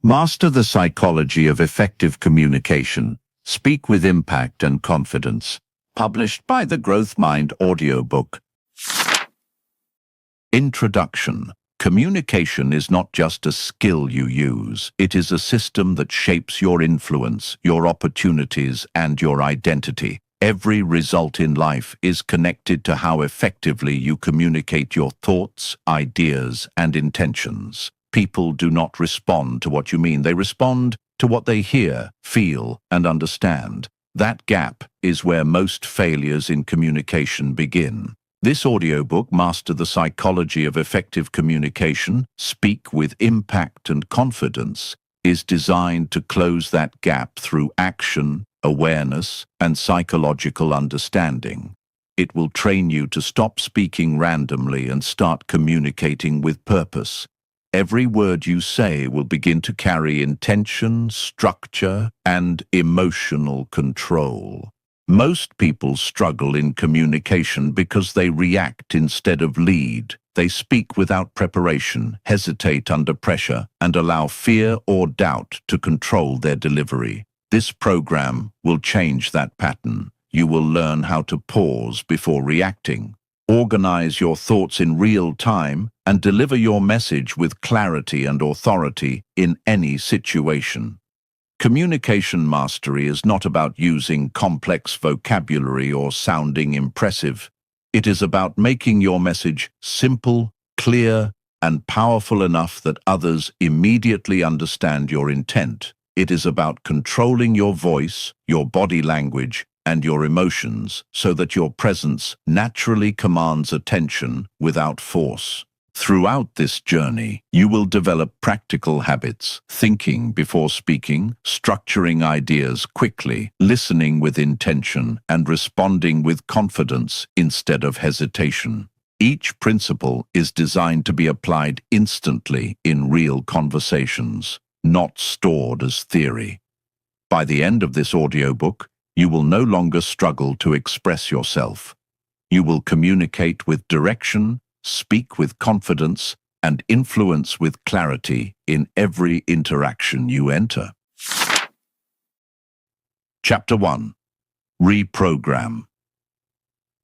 Master the psychology of effective communication. Speak with impact and confidence. Published by the Growth Mind Audiobook. Introduction. Communication is not just a skill you use. It is a system that shapes your influence, your opportunities, and your identity. Every result in life is connected to how effectively you communicate your thoughts, ideas, and intentions. People do not respond to what you mean. They respond to what they hear, feel, and understand. That gap is where most failures in communication begin. This audiobook, Master the Psychology of Effective Communication, Speak with Impact and Confidence, is designed to close that gap through action, awareness, and psychological understanding. It will train you to stop speaking randomly and start communicating with purpose. Every word you say will begin to carry intention, structure, and emotional control. Most people struggle in communication because they react instead of lead. They speak without preparation, hesitate under pressure, and allow fear or doubt to control their delivery. This program will change that pattern. You will learn how to pause before reacting, organize your thoughts in real time, and deliver your message with clarity and authority in any situation. Communication mastery is not about using complex vocabulary or sounding impressive. It is about making your message simple, clear, and powerful enough that others immediately understand your intent. It is about controlling your voice, your body language, and your emotions so that your presence naturally commands attention without force. Throughout this journey, you will develop practical habits, thinking before speaking, structuring ideas quickly, listening with intention, and responding with confidence instead of hesitation. Each principle is designed to be applied instantly in real conversations, not stored as theory. By the end of this audiobook, you will no longer struggle to express yourself. You will communicate with direction, speak with confidence, and influence with clarity in every interaction you enter. Chapter 1. Reprogram.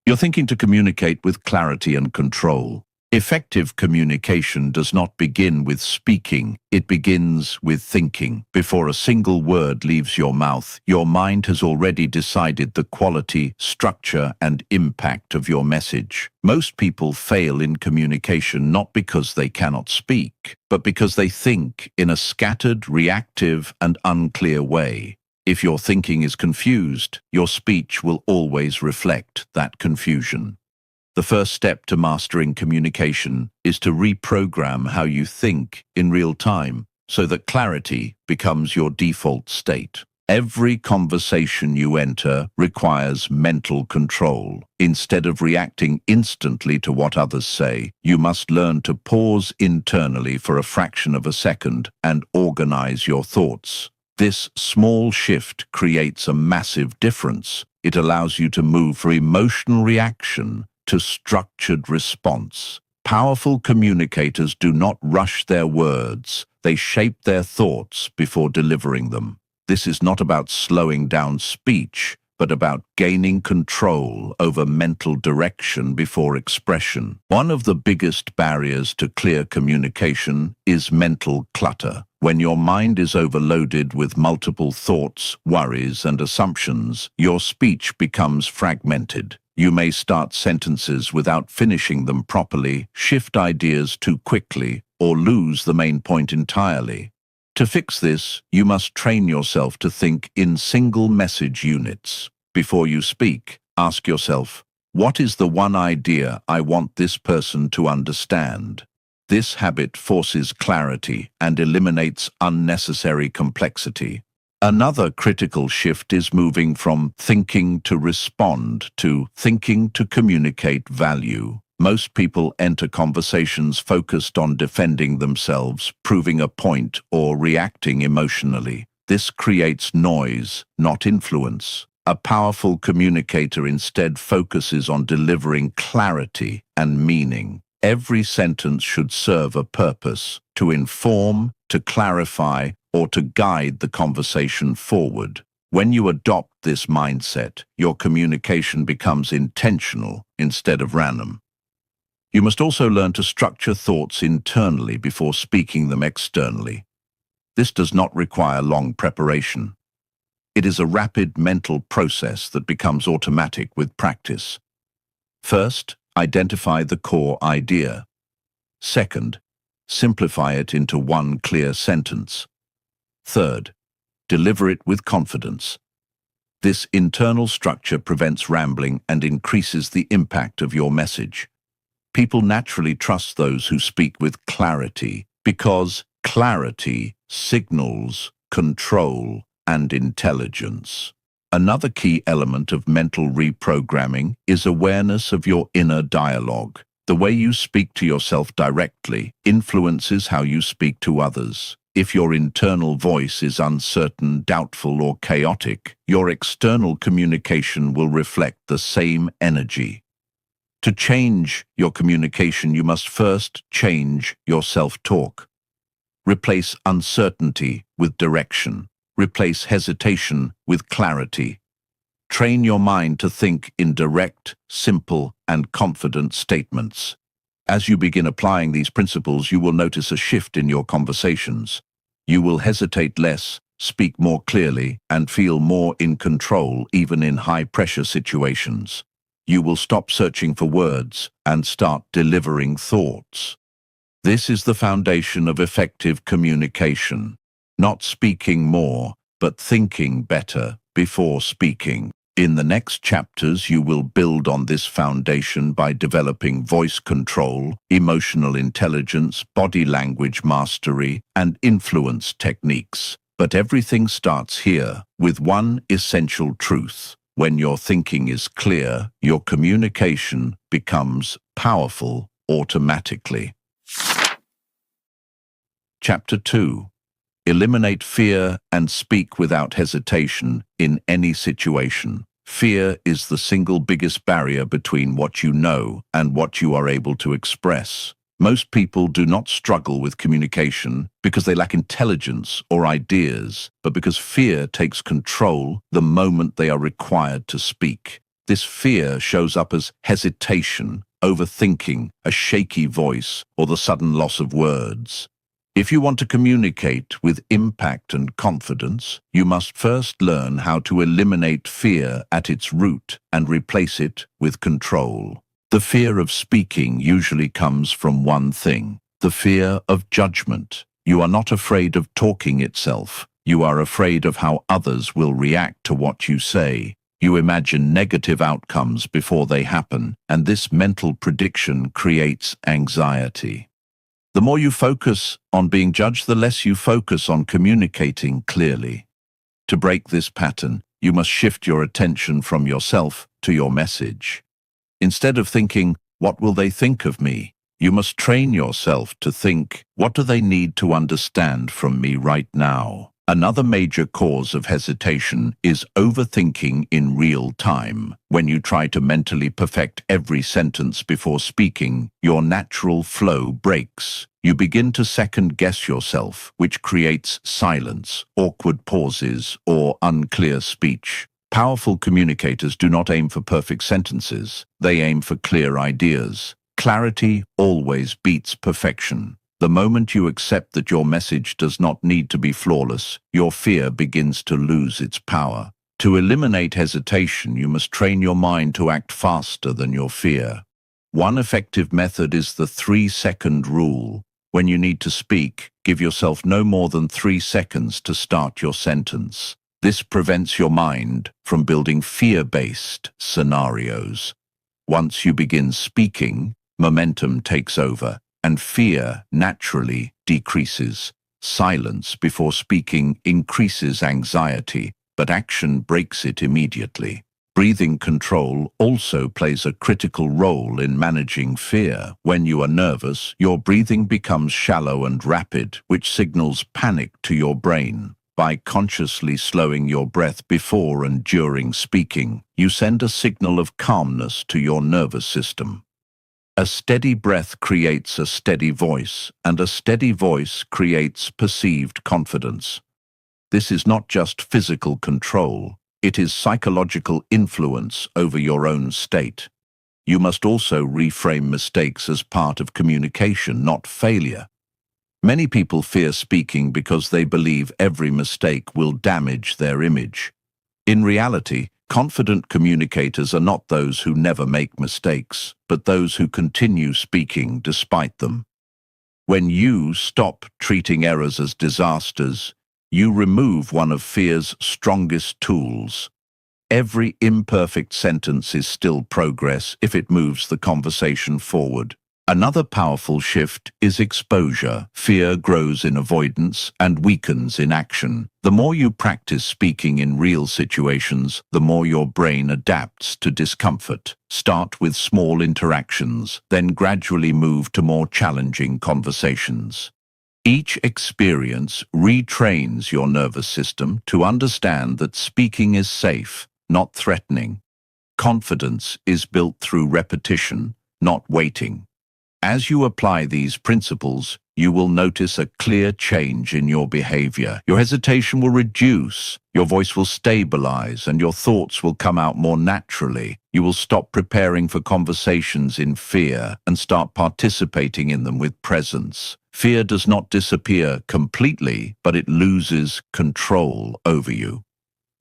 You're thinking to communicate with clarity and control. Effective communication does not begin with speaking, it begins with thinking. Before a single word leaves your mouth, your mind has already decided the quality, structure, and impact of your message. Most people fail in communication not because they cannot speak, but because they think in a scattered, reactive, and unclear way. If your thinking is confused, your speech will always reflect that confusion. The first step to mastering communication is to reprogram how you think in real time so that clarity becomes your default state. Every conversation you enter requires mental control. Instead of reacting instantly to what others say, you must learn to pause internally for a fraction of a second and organize your thoughts. This small shift creates a massive difference. It allows you to move from emotional reaction to structured response. Powerful communicators do not rush their words. They shape their thoughts before delivering them. This is not about slowing down speech, but about gaining control over mental direction before expression. One of the biggest barriers to clear communication is mental clutter. When your mind is overloaded with multiple thoughts, worries, and assumptions, your speech becomes fragmented. You may start sentences without finishing them properly, shift ideas too quickly, or lose the main point entirely. To fix this, you must train yourself to think in single message units. Before you speak, ask yourself, what is the one idea I want this person to understand? This habit forces clarity and eliminates unnecessary complexity. Another critical shift is moving from thinking to respond to thinking to communicate value. Most people enter conversations focused on defending themselves, proving a point, or reacting emotionally. This creates noise, not influence. A powerful communicator instead focuses on delivering clarity and meaning. Every sentence should serve a purpose: to inform, to clarify, or to guide the conversation forward. When you adopt this mindset, your communication becomes intentional instead of random. You must also learn to structure thoughts internally before speaking them externally. This does not require long preparation. It is a rapid mental process that becomes automatic with practice. First, identify the core idea. Second, simplify it into one clear sentence. Third, deliver it with confidence. This internal structure prevents rambling and increases the impact of your message. People naturally trust those who speak with clarity because clarity signals control and intelligence. Another key element of mental reprogramming is awareness of your inner dialogue. The way you speak to yourself directly influences how you speak to others. If your internal voice is uncertain, doubtful, or chaotic, your external communication will reflect the same energy. To change your communication, you must first change your self-talk. Replace uncertainty with direction. Replace hesitation with clarity. Train your mind to think in direct, simple, and confident statements. As you begin applying these principles, you will notice a shift in your conversations. You will hesitate less, speak more clearly, and feel more in control even in high-pressure situations. You will stop searching for words and start delivering thoughts. This is the foundation of effective communication. Not speaking more, but thinking better before speaking. In the next chapters, you will build on this foundation by developing voice control, emotional intelligence, body language mastery, and influence techniques. But everything starts here with one essential truth. When your thinking is clear, your communication becomes powerful automatically. Chapter 2. Eliminate fear and speak without hesitation in any situation. Fear is the single biggest barrier between what you know and what you are able to express. Most people do not struggle with communication because they lack intelligence or ideas, but because fear takes control the moment they are required to speak. This fear shows up as hesitation, overthinking, a shaky voice, or the sudden loss of words. If you want to communicate with impact and confidence, you must first learn how to eliminate fear at its root and replace it with control. The fear of speaking usually comes from one thing: the fear of judgment. You are not afraid of talking itself. You are afraid of how others will react to what you say. You imagine negative outcomes before they happen, and this mental prediction creates anxiety. The more you focus on being judged, the less you focus on communicating clearly. To break this pattern, you must shift your attention from yourself to your message. Instead of thinking, "What will they think of me?" you must train yourself to think, "What do they need to understand from me right now?" Another major cause of hesitation is overthinking in real time. When you try to mentally perfect every sentence before speaking, your natural flow breaks. You begin to second-guess yourself, which creates silence, awkward pauses, or unclear speech. Powerful communicators do not aim for perfect sentences. They aim for clear ideas. Clarity always beats perfection. The moment you accept that your message does not need to be flawless, your fear begins to lose its power. To eliminate hesitation, you must train your mind to act faster than your fear. One effective method is the 3-second rule. When you need to speak, give yourself no more than 3 seconds to start your sentence. This prevents your mind from building fear-based scenarios. Once you begin speaking, momentum takes over, and fear naturally decreases. Silence before speaking increases anxiety, but action breaks it immediately. Breathing control also plays a critical role in managing fear. When you are nervous, your breathing becomes shallow and rapid, which signals panic to your brain. By consciously slowing your breath before and during speaking, you send a signal of calmness to your nervous system. A steady breath creates a steady voice, and a steady voice creates perceived confidence. This is not just physical control, it is psychological influence over your own state. You must also reframe mistakes as part of communication, not failure. Many people fear speaking because they believe every mistake will damage their image. In reality, confident communicators are not those who never make mistakes, but those who continue speaking despite them. When you stop treating errors as disasters, you remove one of fear's strongest tools. Every imperfect sentence is still progress if it moves the conversation forward. Another powerful shift is exposure. Fear grows in avoidance and weakens in action. The more you practice speaking in real situations, the more your brain adapts to discomfort. Start with small interactions, then gradually move to more challenging conversations. Each experience retrains your nervous system to understand that speaking is safe, not threatening. Confidence is built through repetition, not waiting. As you apply these principles, you will notice a clear change in your behavior. Your hesitation will reduce, your voice will stabilize, and your thoughts will come out more naturally. You will stop preparing for conversations in fear and start participating in them with presence. Fear does not disappear completely, but it loses control over you.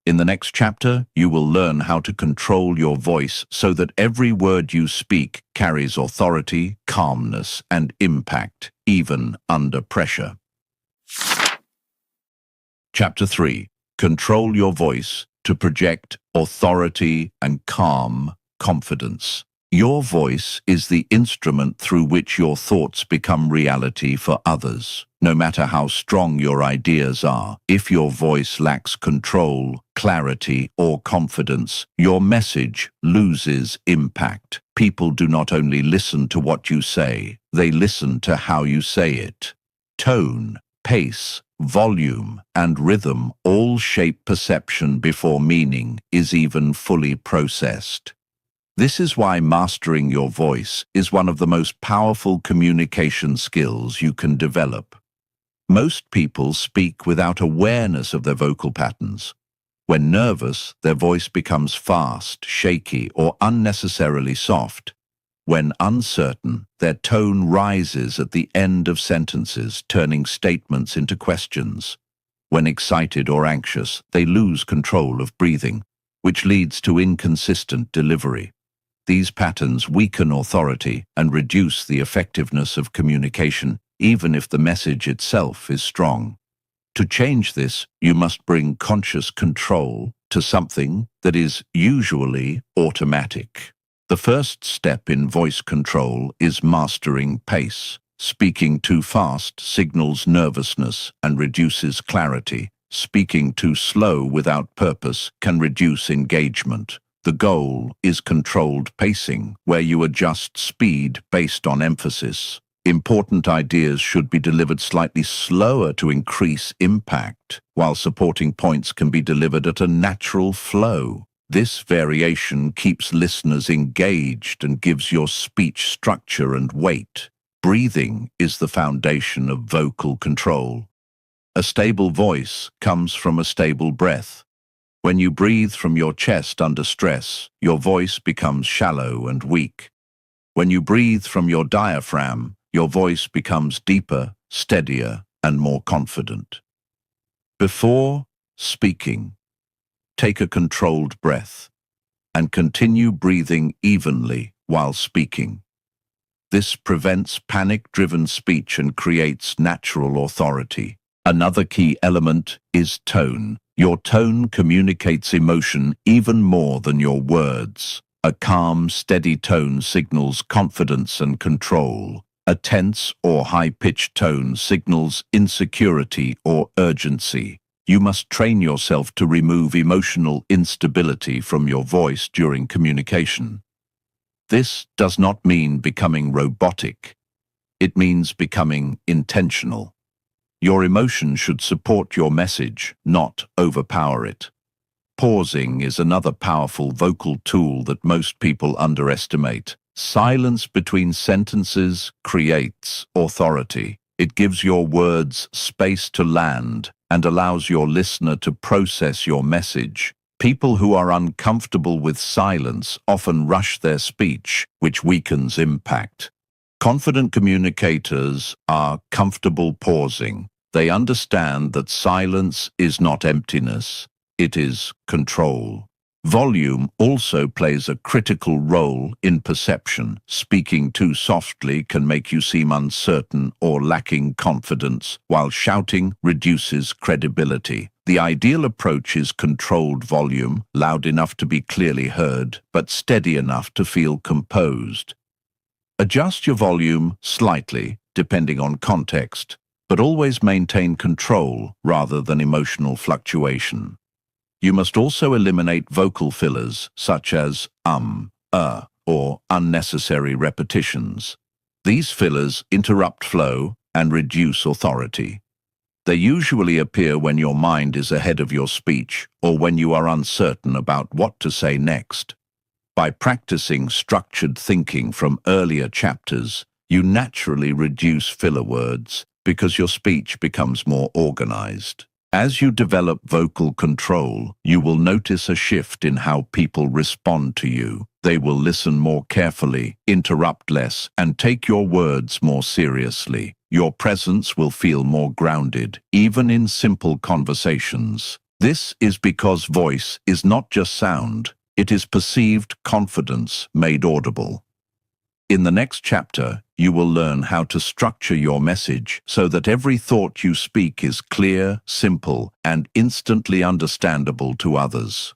In the next chapter, you will learn how to control your voice so that every word you speak carries authority, calmness, and impact, even under pressure. Chapter 3. Control your voice to project authority and calm confidence. Your voice is the instrument through which your thoughts become reality for others. No matter how strong your ideas are, if your voice lacks control, clarity, or confidence, your message loses impact. People do not only listen to what you say, they listen to how you say it. Tone, pace, volume, and rhythm all shape perception before meaning is even fully processed. This is why mastering your voice is one of the most powerful communication skills you can develop. Most people speak without awareness of their vocal patterns. When nervous, their voice becomes fast, shaky, or unnecessarily soft. When uncertain, their tone rises at the end of sentences, turning statements into questions. When excited or anxious, they lose control of breathing, which leads to inconsistent delivery. These patterns weaken authority and reduce the effectiveness of communication, even if the message itself is strong. To change this, you must bring conscious control to something that is usually automatic. The first step in voice control is mastering pace. Speaking too fast signals nervousness and reduces clarity. Speaking too slow without purpose can reduce engagement. The goal is controlled pacing, where you adjust speed based on emphasis. Important ideas should be delivered slightly slower to increase impact, while supporting points can be delivered at a natural flow. This variation keeps listeners engaged and gives your speech structure and weight. Breathing is the foundation of vocal control. A stable voice comes from a stable breath. When you breathe from your chest under stress, your voice becomes shallow and weak. When you breathe from your diaphragm, your voice becomes deeper, steadier, and more confident. Before speaking, take a controlled breath and continue breathing evenly while speaking. This prevents panic-driven speech and creates natural authority. Another key element is tone. Your tone communicates emotion even more than your words. A calm, steady tone signals confidence and control. A tense or high-pitched tone signals insecurity or urgency. You must train yourself to remove emotional instability from your voice during communication. This does not mean becoming robotic. It means becoming intentional. Your emotion should support your message, not overpower it. Pausing is another powerful vocal tool that most people underestimate. Silence between sentences creates authority. It gives your words space to land and allows your listener to process your message. People who are uncomfortable with silence often rush their speech, which weakens impact. Confident communicators are comfortable pausing. They understand that silence is not emptiness, it is control. Volume also plays a critical role in perception. Speaking too softly can make you seem uncertain or lacking confidence, while shouting reduces credibility. The ideal approach is controlled volume, loud enough to be clearly heard, but steady enough to feel composed. Adjust your volume slightly, depending on context, but always maintain control rather than emotional fluctuation. You must also eliminate vocal fillers such as or unnecessary repetitions. These fillers interrupt flow and reduce authority. They usually appear when your mind is ahead of your speech or when you are uncertain about what to say next. By practicing structured thinking from earlier chapters, you naturally reduce filler words because your speech becomes more organized. As you develop vocal control, you will notice a shift in how people respond to you. They will listen more carefully, interrupt less, and take your words more seriously. Your presence will feel more grounded, even in simple conversations. This is because voice is not just sound, it is perceived confidence made audible. In the next chapter, you will learn how to structure your message so that every thought you speak is clear, simple, and instantly understandable to others.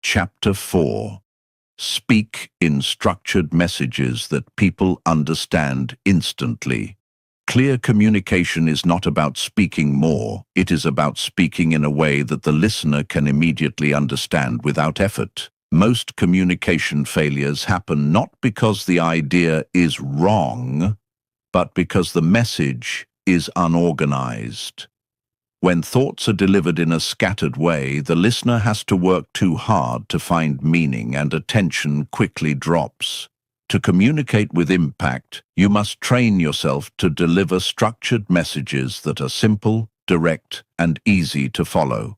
Chapter 4. Speak in structured messages that people understand instantly. Clear communication is not about speaking more, it is about speaking in a way that the listener can immediately understand without effort. Most communication failures happen not because the idea is wrong, but because the message is unorganized. When thoughts are delivered in a scattered way, the listener has to work too hard to find meaning and attention quickly drops. To communicate with impact, you must train yourself to deliver structured messages that are simple, direct, and easy to follow.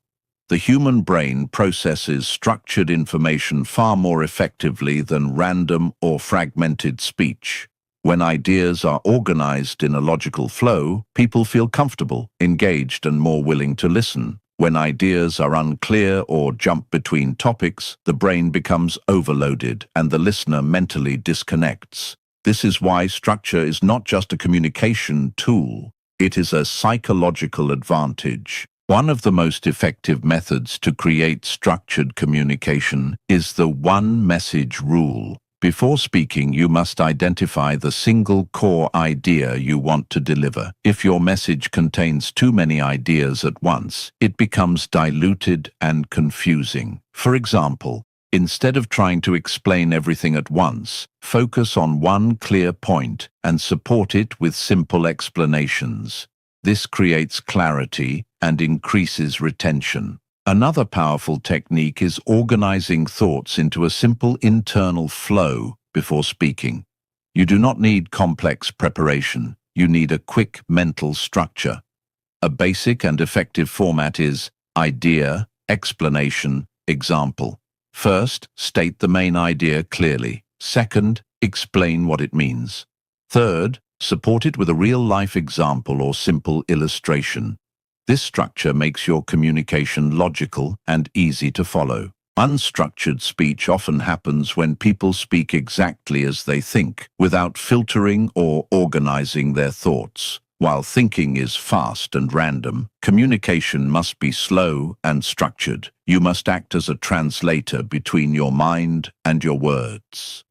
The human brain processes structured information far more effectively than random or fragmented speech. When ideas are organized in a logical flow, people feel comfortable, engaged, and more willing to listen. When ideas are unclear or jump between topics, the brain becomes overloaded and the listener mentally disconnects. This is why structure is not just a communication tool, it is a psychological advantage. One of the most effective methods to create structured communication is the one-message rule. Before speaking, you must identify the single core idea you want to deliver. If your message contains too many ideas at once, it becomes diluted and confusing. For example, instead of trying to explain everything at once, focus on one clear point and support it with simple explanations. This creates clarity and increases retention. Another powerful technique is organizing thoughts into a simple internal flow before speaking. You do not need complex preparation. You need a quick mental structure. A basic and effective format is idea, explanation, example. First, state the main idea clearly. Second, explain what it means. Third, support it with a real-life example or simple illustration. This structure makes your communication logical and easy to follow. Unstructured speech often happens when people speak exactly as they think, without filtering or organizing their thoughts. While thinking is fast and random, communication must be slow and structured. You must act as a translator between your mind and your words.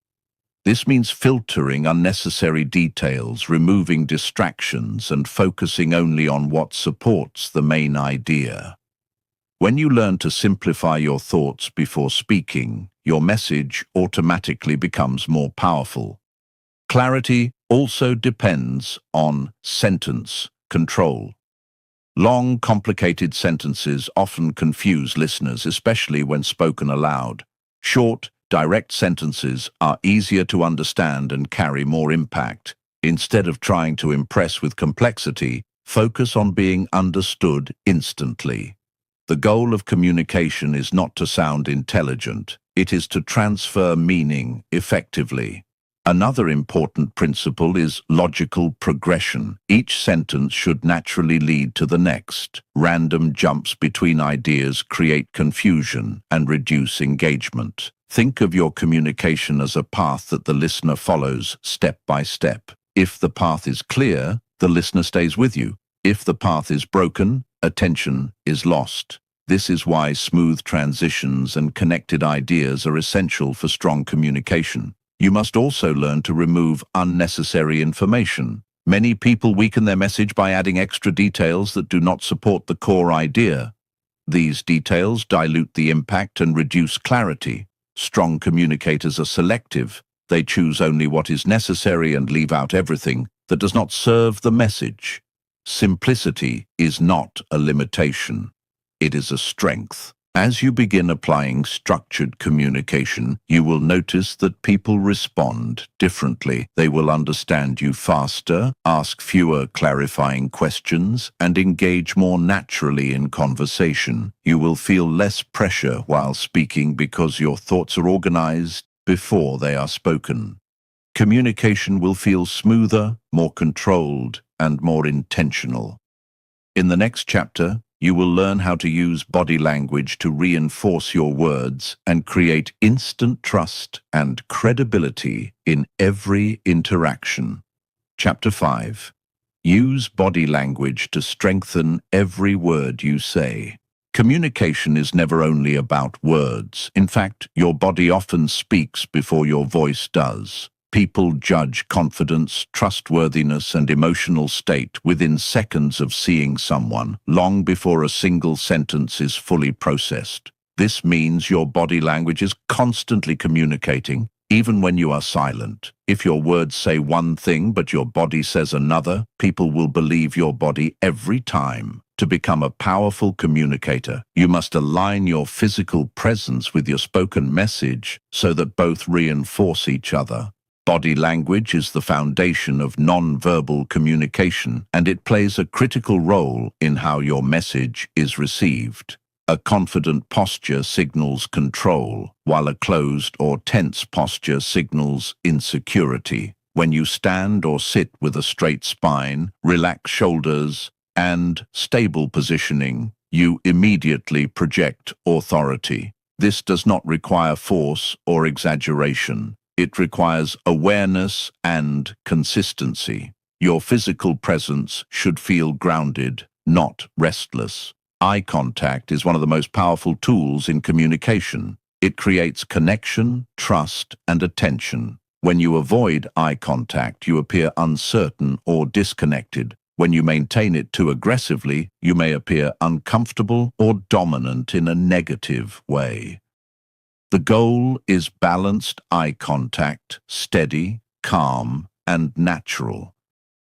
This means filtering unnecessary details, removing distractions, and focusing only on what supports the main idea. When you learn to simplify your thoughts before speaking, your message automatically becomes more powerful. Clarity also depends on sentence control. Long, complicated sentences often confuse listeners, especially when spoken aloud. Short, direct sentences are easier to understand and carry more impact. Instead of trying to impress with complexity, focus on being understood instantly. The goal of communication is not to sound intelligent, it is to transfer meaning effectively. Another important principle is logical progression. Each sentence should naturally lead to the next. Random jumps between ideas create confusion and reduce engagement. Think of your communication as a path that the listener follows step by step. If the path is clear, the listener stays with you. If the path is broken, attention is lost. This is why smooth transitions and connected ideas are essential for strong communication. You must also learn to remove unnecessary information. Many people weaken their message by adding extra details that do not support the core idea. These details dilute the impact and reduce clarity. Strong communicators are selective. They choose only what is necessary and leave out everything that does not serve the message. Simplicity is not a limitation. It is a strength. As you begin applying structured communication, you will notice that people respond differently. They will understand you faster, ask fewer clarifying questions, and engage more naturally in conversation. You will feel less pressure while speaking because your thoughts are organized before they are spoken. Communication will feel smoother, more controlled, and more intentional. In the next chapter, you will learn how to use body language to reinforce your words and create instant trust and credibility in every interaction. Chapter 5. Use body language to strengthen every word you say. Communication is never only about words. In fact, your body often speaks before your voice does. People judge confidence, trustworthiness, and emotional state within seconds of seeing someone, long before a single sentence is fully processed. This means your body language is constantly communicating, even when you are silent. If your words say one thing but your body says another, people will believe your body every time. To become a powerful communicator, you must align your physical presence with your spoken message so that both reinforce each other. Body language is the foundation of non-verbal communication, and it plays a critical role in how your message is received. A confident posture signals control, while a closed or tense posture signals insecurity. When you stand or sit with a straight spine, relaxed shoulders, and stable positioning, you immediately project authority. This does not require force or exaggeration. It requires awareness and consistency. Your physical presence should feel grounded, not restless. Eye contact is one of the most powerful tools in communication. It creates connection, trust, and attention. When you avoid eye contact, you appear uncertain or disconnected. When you maintain it too aggressively, you may appear uncomfortable or dominant in a negative way. The goal is balanced eye contact, steady, calm, and natural.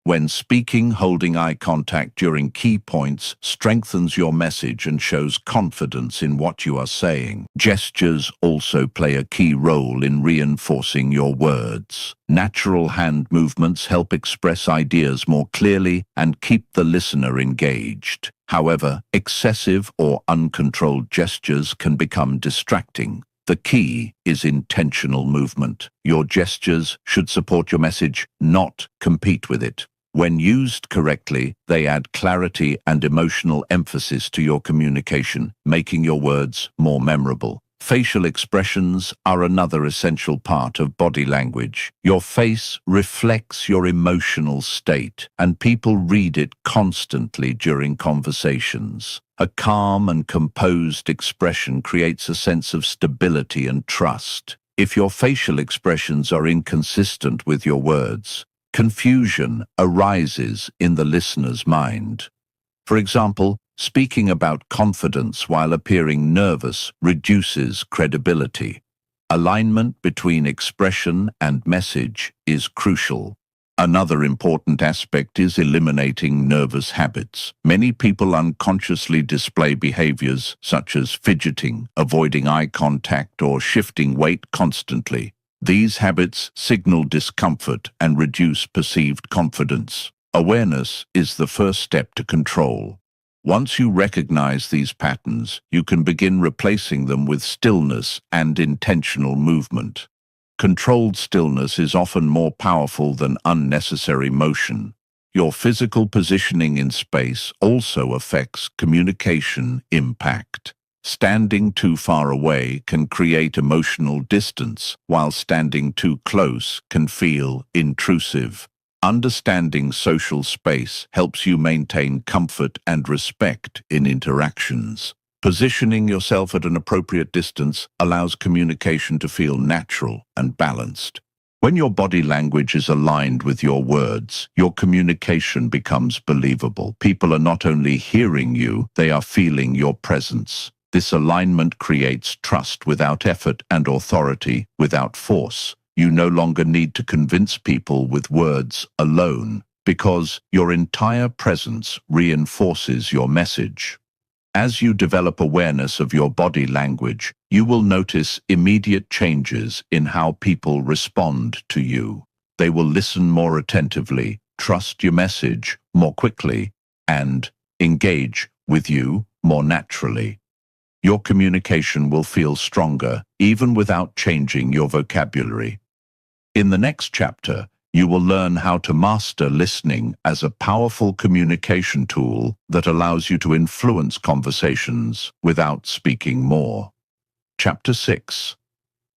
When speaking, holding eye contact during key points strengthens your message and shows confidence in what you are saying. Gestures also play a key role in reinforcing your words. Natural hand movements help express ideas more clearly and keep the listener engaged. However, excessive or uncontrolled gestures can become distracting. The key is intentional movement. Your gestures should support your message, not compete with it. When used correctly, they add clarity and emotional emphasis to your communication, making your words more memorable. Facial expressions are another essential part of body language. Your face reflects your emotional state, and people read it constantly during conversations. A calm and composed expression creates a sense of stability and trust. If your facial expressions are inconsistent with your words, confusion arises in the listener's mind. For example, speaking about confidence while appearing nervous reduces credibility. Alignment between expression and message is crucial. Another important aspect is eliminating nervous habits. Many people unconsciously display behaviors such as fidgeting, avoiding eye contact, or shifting weight constantly. These habits signal discomfort and reduce perceived confidence. Awareness is the first step to control. Once you recognize these patterns, you can begin replacing them with stillness and intentional movement. Controlled stillness is often more powerful than unnecessary motion. Your physical positioning in space also affects communication impact. Standing too far away can create emotional distance, while standing too close can feel intrusive. Understanding social space helps you maintain comfort and respect in interactions. Positioning yourself at an appropriate distance allows communication to feel natural and balanced. When your body language is aligned with your words, your communication becomes believable. People are not only hearing you, they are feeling your presence. This alignment creates trust without effort and authority without force. You no longer need to convince people with words alone, because your entire presence reinforces your message. As you develop awareness of your body language, you will notice immediate changes in how people respond to you. They will listen more attentively, trust your message more quickly, and engage with you more naturally. Your communication will feel stronger, even without changing your vocabulary. In the next chapter, you will learn how to master listening as a powerful communication tool that allows you to influence conversations without speaking more. Chapter 6.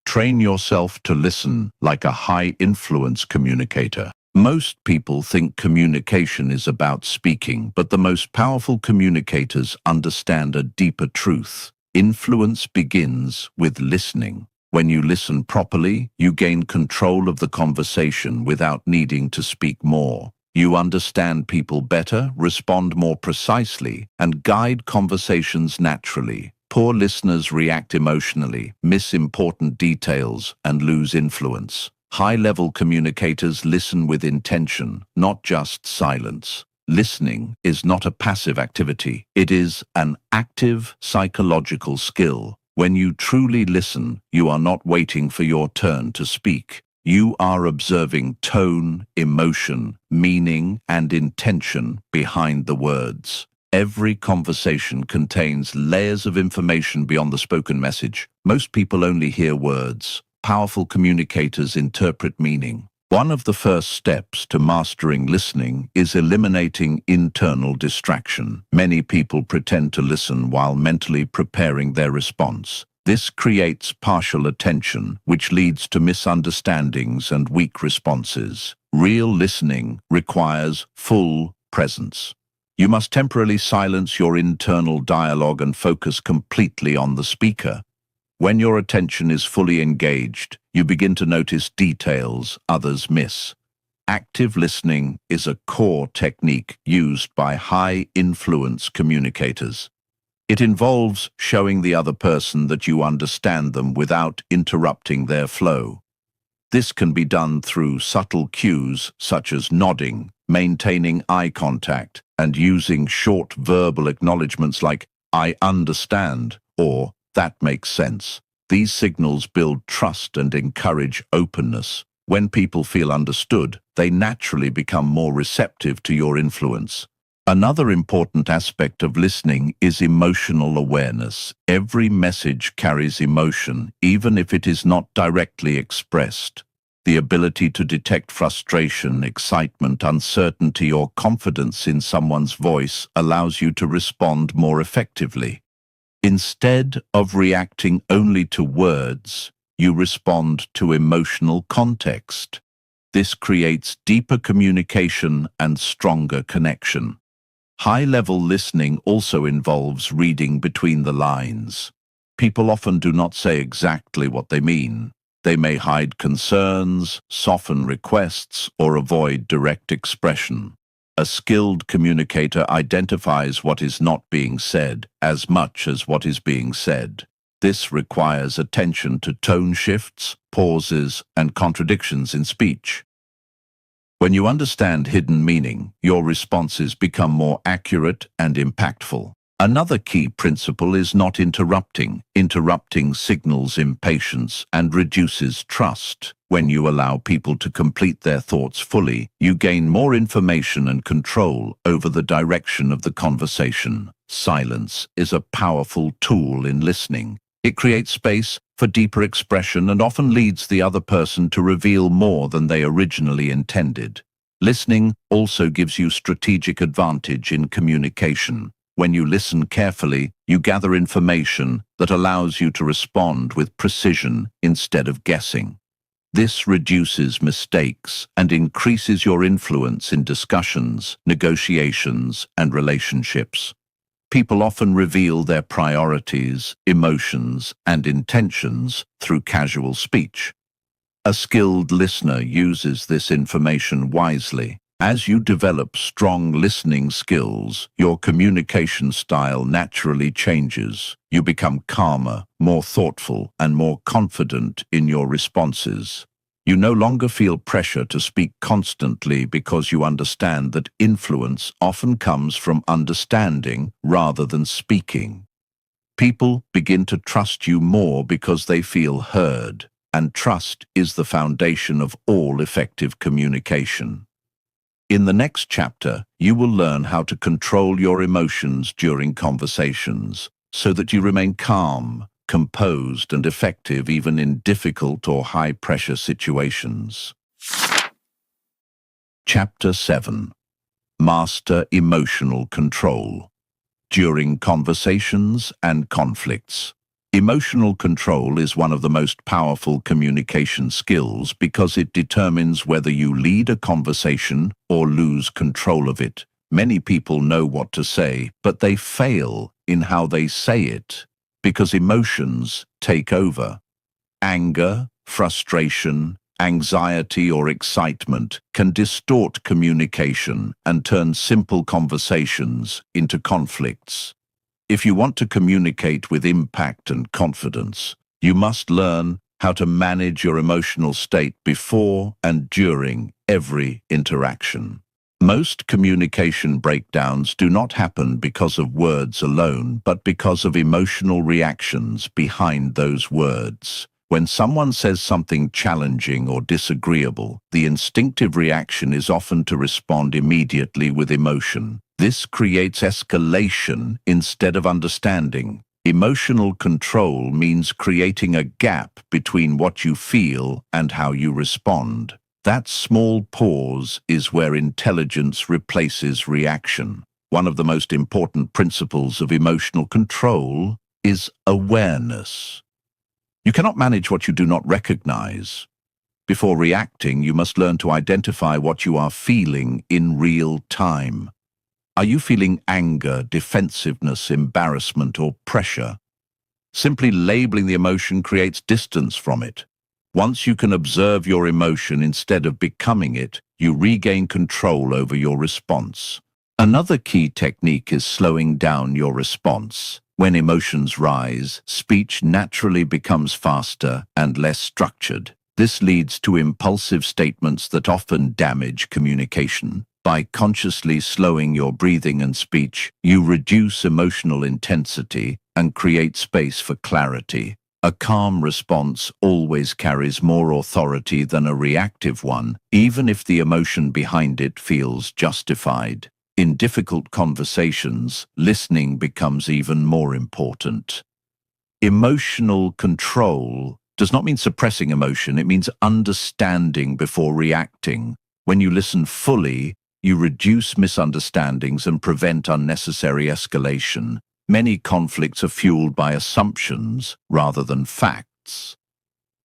Train yourself to listen like a high-influence communicator. Most people think communication is about speaking, but the most powerful communicators understand a deeper truth. Influence begins with listening. When you listen properly, you gain control of the conversation without needing to speak more. You understand people better, respond more precisely, and guide conversations naturally. Poor listeners react emotionally, miss important details, and lose influence. High-level communicators listen with intention, not just silence. Listening is not a passive activity. It is an active psychological skill. When you truly listen, you are not waiting for your turn to speak. You are observing tone, emotion, meaning, and intention behind the words. Every conversation contains layers of information beyond the spoken message. Most people only hear words. Powerful communicators interpret meaning. One of the first steps to mastering listening is eliminating internal distraction. Many people pretend to listen while mentally preparing their response. This creates partial attention, which leads to misunderstandings and weak responses. Real listening requires full presence. You must temporarily silence your internal dialogue and focus completely on the speaker. When your attention is fully engaged, you begin to notice details others miss. Active listening is a core technique used by high-influence communicators. It involves showing the other person that you understand them without interrupting their flow. This can be done through subtle cues such as nodding, maintaining eye contact, and using short verbal acknowledgements like, "I understand," or "that makes sense." These signals build trust and encourage openness. When people feel understood, they naturally become more receptive to your influence. Another important aspect of listening is emotional awareness. Every message carries emotion, even if it is not directly expressed. The ability to detect frustration, excitement, uncertainty, or confidence in someone's voice allows you to respond more effectively. Instead of reacting only to words, you respond to emotional context. This creates deeper communication and stronger connection. High-level listening also involves reading between the lines. People often do not say exactly what they mean. They may hide concerns, soften requests, or avoid direct expression. A skilled communicator identifies what is not being said as much as what is being said. This requires attention to tone shifts, pauses, and contradictions in speech. When you understand hidden meaning, your responses become more accurate and impactful. Another key principle is not interrupting. Interrupting signals impatience and reduces trust. When you allow people to complete their thoughts fully, you gain more information and control over the direction of the conversation. Silence is a powerful tool in listening. It creates space for deeper expression and often leads the other person to reveal more than they originally intended. Listening also gives you strategic advantage in communication. When you listen carefully, you gather information that allows you to respond with precision instead of guessing. This reduces mistakes and increases your influence in discussions, negotiations, and relationships. People often reveal their priorities, emotions, and intentions through casual speech. A skilled listener uses this information wisely. As you develop strong listening skills, your communication style naturally changes. You become calmer, more thoughtful, and more confident in your responses. You no longer feel pressure to speak constantly because you understand that influence often comes from understanding rather than speaking. People begin to trust you more because they feel heard, and trust is the foundation of all effective communication. In the next chapter, you will learn how to control your emotions during conversations so that you remain calm, composed, and effective even in difficult or high-pressure situations. Chapter 7. Master Emotional Control. During conversations and conflicts. Emotional control is one of the most powerful communication skills because it determines whether you lead a conversation or lose control of it. Many people know what to say, but they fail in how they say it because emotions take over. Anger, frustration, anxiety, or excitement can distort communication and turn simple conversations into conflicts. If you want to communicate with impact and confidence, you must learn how to manage your emotional state before and during every interaction. Most communication breakdowns do not happen because of words alone, but because of emotional reactions behind those words. When someone says something challenging or disagreeable, the instinctive reaction is often to respond immediately with emotion. This creates escalation instead of understanding. Emotional control means creating a gap between what you feel and how you respond. That small pause is where intelligence replaces reaction. One of the most important principles of emotional control is awareness. You cannot manage what you do not recognize. Before reacting, you must learn to identify what you are feeling in real time. Are you feeling anger, defensiveness, embarrassment, or pressure? Simply labeling the emotion creates distance from it. Once you can observe your emotion instead of becoming it, you regain control over your response. Another key technique is slowing down your response. When emotions rise, speech naturally becomes faster and less structured. This leads to impulsive statements that often damage communication. By consciously slowing your breathing and speech, you reduce emotional intensity and create space for clarity. A calm response always carries more authority than a reactive one, even if the emotion behind it feels justified. In difficult conversations, listening becomes even more important. Emotional control does not mean suppressing emotion, it means understanding before reacting. When you listen fully, you reduce misunderstandings and prevent unnecessary escalation. Many conflicts are fueled by assumptions rather than facts.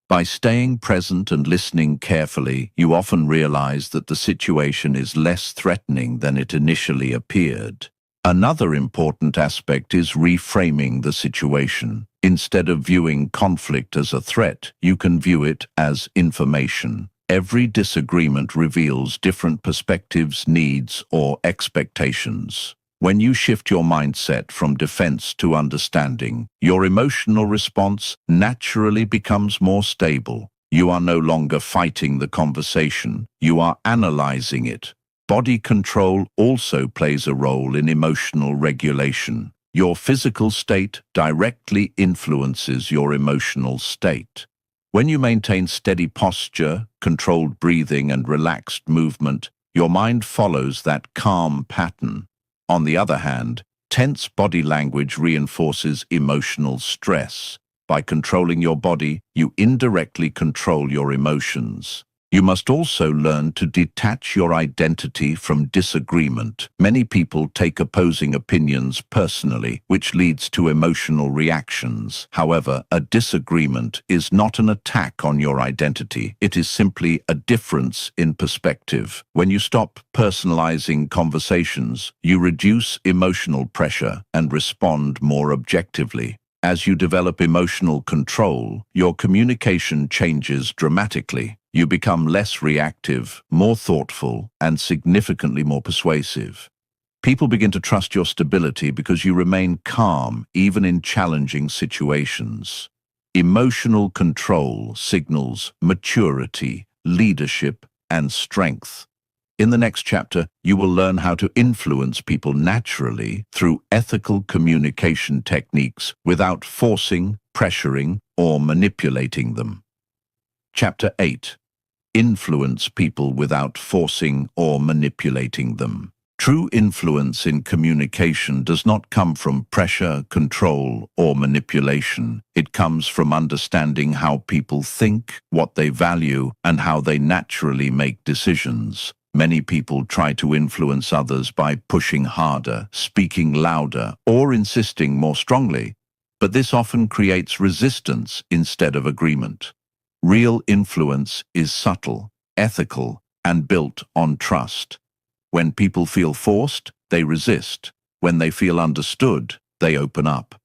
By staying present and listening carefully, you often realize that the situation is less threatening than it initially appeared. Another important aspect is reframing the situation. Instead of viewing conflict as a threat, you can view it as information. Every disagreement reveals different perspectives, needs, or expectations. When you shift your mindset from defense to understanding, your emotional response naturally becomes more stable. You are no longer fighting the conversation, you are analyzing it. Body control also plays a role in emotional regulation. Your physical state directly influences your emotional state. When you maintain steady posture, controlled breathing, and relaxed movement, your mind follows that calm pattern. On the other hand, tense body language reinforces emotional stress. By controlling your body, you indirectly control your emotions. You must also learn to detach your identity from disagreement. Many people take opposing opinions personally, which leads to emotional reactions. However, a disagreement is not an attack on your identity. It is simply a difference in perspective. When you stop personalizing conversations, you reduce emotional pressure and respond more objectively. As you develop emotional control, your communication changes dramatically. You become less reactive, more thoughtful, and significantly more persuasive. People begin to trust your stability because you remain calm even in challenging situations. Emotional control signals maturity, leadership, and strength. In the next chapter, you will learn how to influence people naturally through ethical communication techniques without forcing, pressuring, or manipulating them. Chapter 8. Influence people without forcing or manipulating them. True influence in communication does not come from pressure, control, or manipulation. It comes from understanding how people think, what they value, and how they naturally make decisions. Many people try to influence others by pushing harder, speaking louder, or insisting more strongly, but this often creates resistance instead of agreement. Real influence is subtle, ethical, and built on trust. When people feel forced, they resist. When they feel understood, they open up.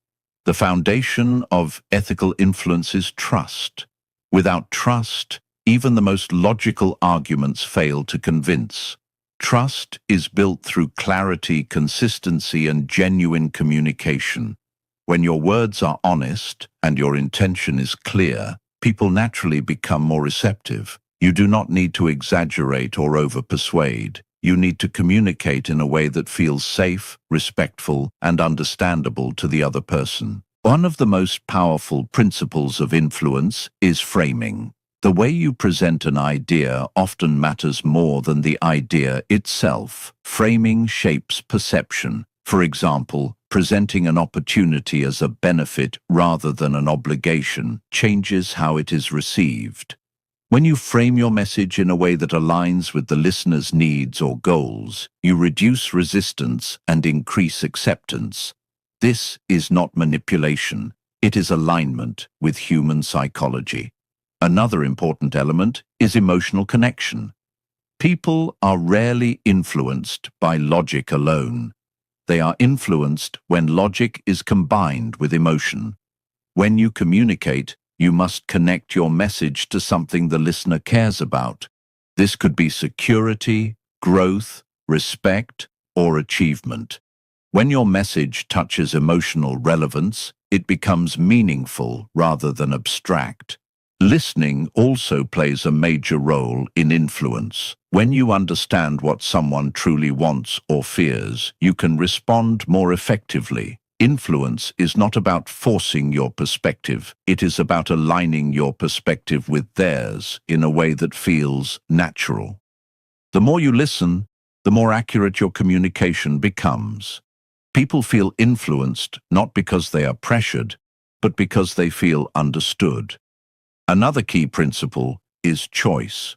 The foundation of ethical influence is trust. Without trust, even the most logical arguments fail to convince. Trust is built through clarity, consistency, and genuine communication. When your words are honest and your intention is clear, people naturally become more receptive. You do not need to exaggerate or over-persuade. You need to communicate in a way that feels safe, respectful, and understandable to the other person. One of the most powerful principles of influence is framing. The way you present an idea often matters more than the idea itself. Framing shapes perception. For example, presenting an opportunity as a benefit rather than an obligation changes how it is received. When you frame your message in a way that aligns with the listener's needs or goals, you reduce resistance and increase acceptance. This is not manipulation. It is alignment with human psychology. Another important element is emotional connection. People are rarely influenced by logic alone. They are influenced when logic is combined with emotion. When you communicate, you must connect your message to something the listener cares about. This could be security, growth, respect, or achievement. When your message touches emotional relevance, it becomes meaningful rather than abstract. Listening also plays a major role in influence. When you understand what someone truly wants or fears, you can respond more effectively. Influence is not about forcing your perspective. It is about aligning your perspective with theirs in a way that feels natural. The more you listen, the more accurate your communication becomes. People feel influenced not because they are pressured, but because they feel understood. Another key principle is choice.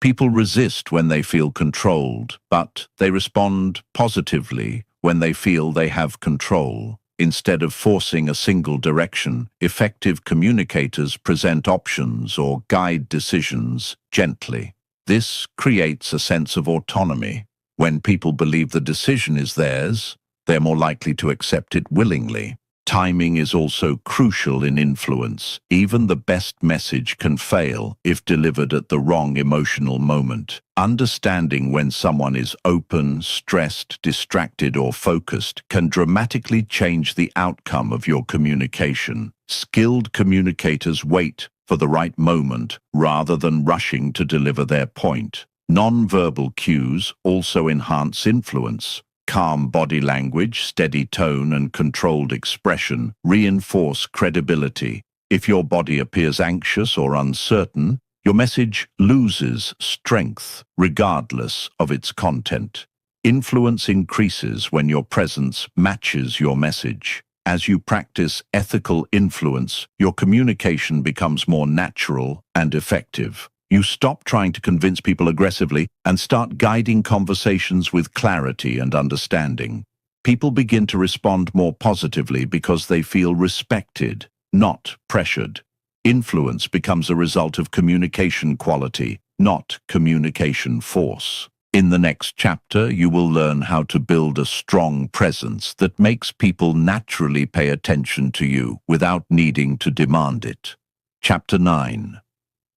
People resist when they feel controlled, but they respond positively when they feel they have control. Instead of forcing a single direction, effective communicators present options or guide decisions gently. This creates a sense of autonomy. When people believe the decision is theirs, they're more likely to accept it willingly. Timing is also crucial in influence. Even the best message can fail if delivered at the wrong emotional moment. Understanding when someone is open, stressed, distracted, or focused can dramatically change the outcome of your communication. Skilled communicators wait for the right moment rather than rushing to deliver their point. Non-verbal cues also enhance influence. calm body language, steady tone, and controlled expression reinforce credibility. If your body appears anxious or uncertain, your message loses strength, regardless of its content. Influence increases when your presence matches your message. As you practice ethical influence, your communication becomes more natural and effective. You stop trying to convince people aggressively and start guiding conversations with clarity and understanding. People begin to respond more positively because they feel respected, not pressured. Influence becomes a result of communication quality, not communication force. In the next chapter, you will learn how to build a strong presence that makes people naturally pay attention to you without needing to demand it. Chapter 9.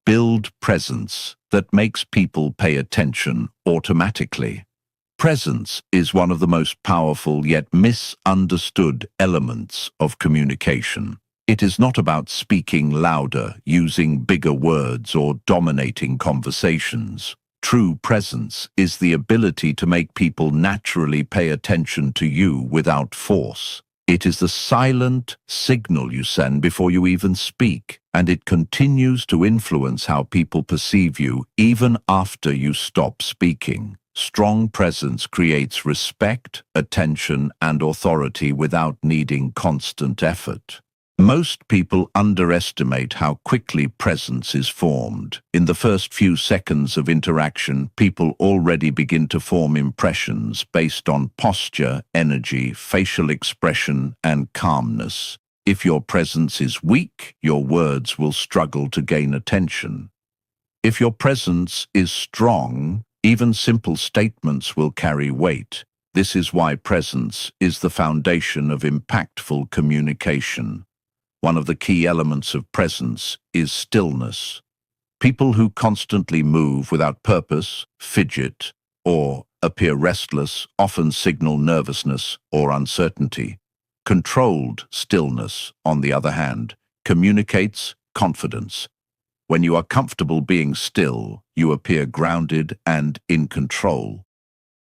Build presence that makes people pay attention automatically. Presence is one of the most powerful yet misunderstood elements of communication. It is not about speaking louder, using bigger words, or dominating conversations. True presence is the ability to make people naturally pay attention to you without force. It is the silent signal you send before you even speak, and it continues to influence how people perceive you even after you stop speaking. Strong presence creates respect, attention, and authority without needing constant effort. Most people underestimate how quickly presence is formed. In the first few seconds of interaction, people already begin to form impressions based on posture, energy, facial expression, and calmness. If your presence is weak, your words will struggle to gain attention. If your presence is strong, even simple statements will carry weight. This is why presence is the foundation of impactful communication. One of the key elements of presence is stillness. People who constantly move without purpose, fidget, or appear restless often signal nervousness or uncertainty. Controlled stillness, on the other hand, communicates confidence. When you are comfortable being still, you appear grounded and in control.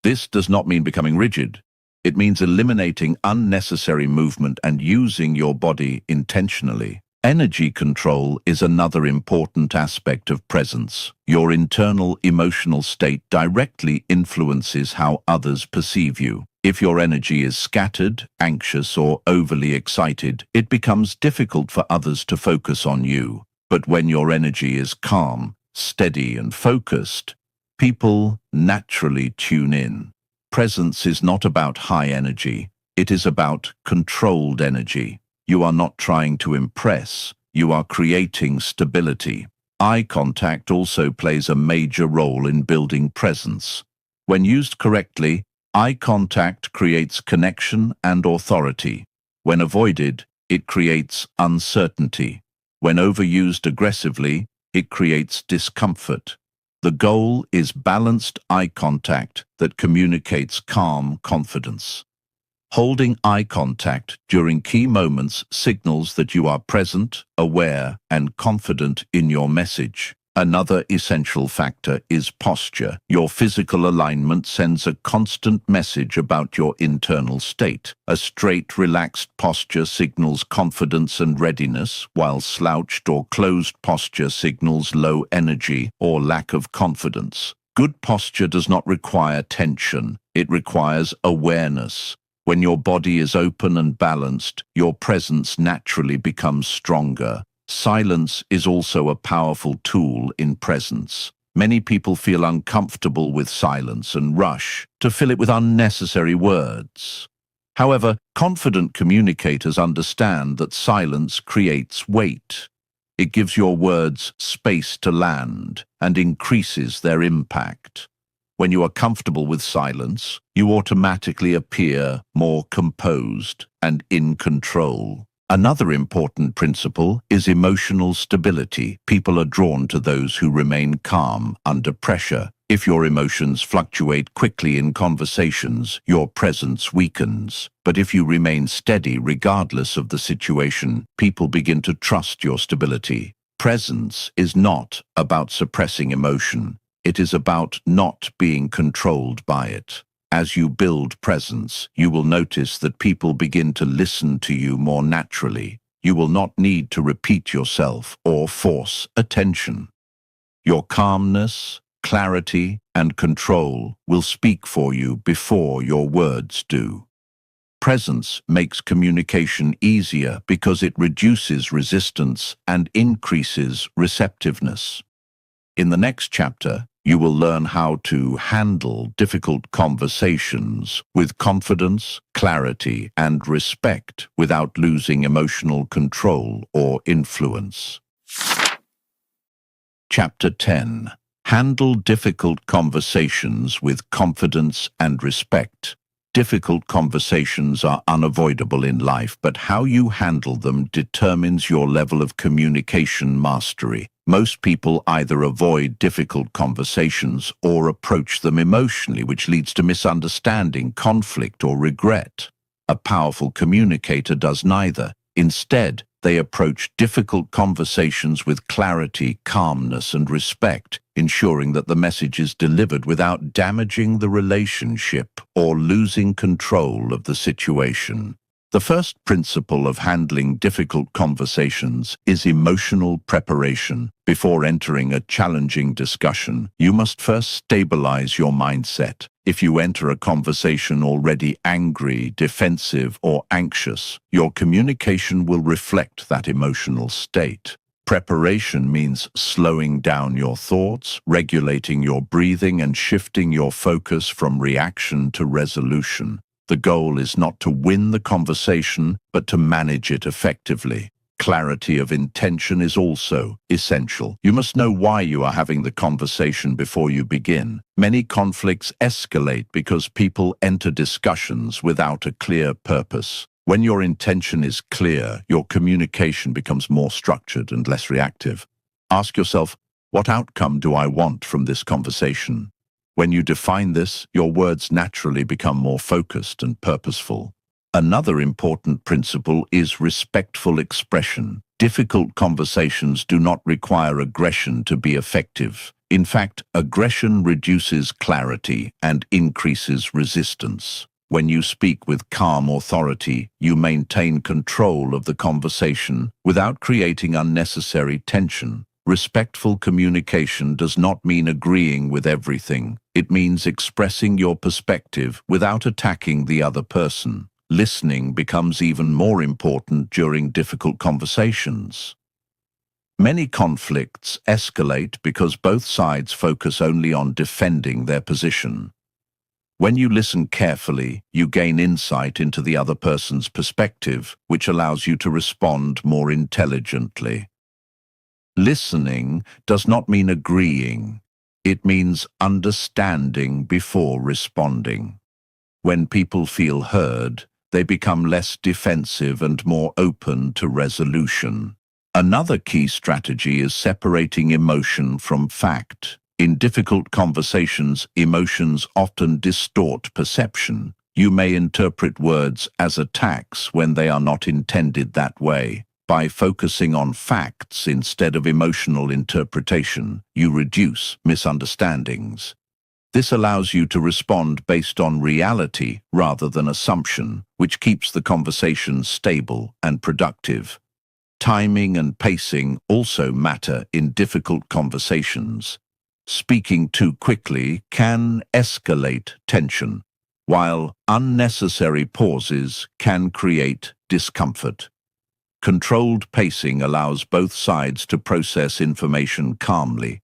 This does not mean becoming rigid. It means eliminating unnecessary movement and using your body intentionally. Energy control is another important aspect of presence. Your internal emotional state directly influences how others perceive you. If your energy is scattered, anxious, or overly excited, it becomes difficult for others to focus on you. But when your energy is calm, steady, and focused, people naturally tune in. Presence is not about high energy. It is about controlled energy. You are not trying to impress. You are creating stability. Eye contact also plays a major role in building presence. When used correctly, eye contact creates connection and authority. When avoided, it creates uncertainty. When overused aggressively, it creates discomfort. The goal is balanced eye contact that communicates calm confidence. Holding eye contact during key moments signals that you are present, aware, and confident in your message. Another essential factor is posture. Your physical alignment sends a constant message about your internal state. A straight, relaxed posture signals confidence and readiness, while slouched or closed posture signals low energy or lack of confidence. Good posture does not require tension. It requires awareness. When your body is open and balanced, your presence naturally becomes stronger. Silence is also a powerful tool in presence. Many people feel uncomfortable with silence and rush to fill it with unnecessary words. However, confident communicators understand that silence creates weight. It gives your words space to land and increases their impact. When you are comfortable with silence, you automatically appear more composed and in control. Another important principle is emotional stability. People are drawn to those who remain calm under pressure. If your emotions fluctuate quickly in conversations, your presence weakens. But if you remain steady regardless of the situation, people begin to trust your stability. Presence is not about suppressing emotion. It is about not being controlled by it. As you build presence, you will notice that people begin to listen to you more naturally. You will not need to repeat yourself or force attention. Your calmness, clarity, and control will speak for you before your words do. Presence makes communication easier because it reduces resistance and increases receptiveness. In the next chapter, you will learn how to handle difficult conversations with confidence, clarity, and respect without losing emotional control or influence. Chapter 10. Handle difficult conversations with confidence and respect. Difficult conversations are unavoidable in life, but how you handle them determines your level of communication mastery. Most people either avoid difficult conversations or approach them emotionally, which leads to misunderstanding, conflict, or regret. A powerful communicator does neither. Instead, they approach difficult conversations with clarity, calmness, and respect, ensuring that the message is delivered without damaging the relationship or losing control of the situation. The first principle of handling difficult conversations is emotional preparation. Before entering a challenging discussion, you must first stabilize your mindset. If you enter a conversation already angry, defensive, or anxious, your communication will reflect that emotional state. Preparation means slowing down your thoughts, regulating your breathing, and shifting your focus from reaction to resolution. The goal is not to win the conversation, but to manage it effectively. Clarity of intention is also essential. You must know why you are having the conversation before you begin. Many conflicts escalate because people enter discussions without a clear purpose. When your intention is clear, your communication becomes more structured and less reactive. Ask yourself, what outcome do I want from this conversation? When you define this, your words naturally become more focused and purposeful. Another important principle is respectful expression. Difficult conversations do not require aggression to be effective. In fact, aggression reduces clarity and increases resistance. When you speak with calm authority, you maintain control of the conversation without creating unnecessary tension. Respectful communication does not mean agreeing with everything. It means expressing your perspective without attacking the other person. Listening becomes even more important during difficult conversations. Many conflicts escalate because both sides focus only on defending their position. When you listen carefully, you gain insight into the other person's perspective, which allows you to respond more intelligently. Listening does not mean agreeing. It means understanding before responding. When people feel heard, they become less defensive and more open to resolution. Another key strategy is separating emotion from fact. In difficult conversations, emotions often distort perception. You may interpret words as attacks when they are not intended that way. By focusing on facts instead of emotional interpretation, you reduce misunderstandings. This allows you to respond based on reality rather than assumption, which keeps the conversation stable and productive. Timing and pacing also matter in difficult conversations. Speaking too quickly can escalate tension, while unnecessary pauses can create discomfort. Controlled pacing allows both sides to process information calmly.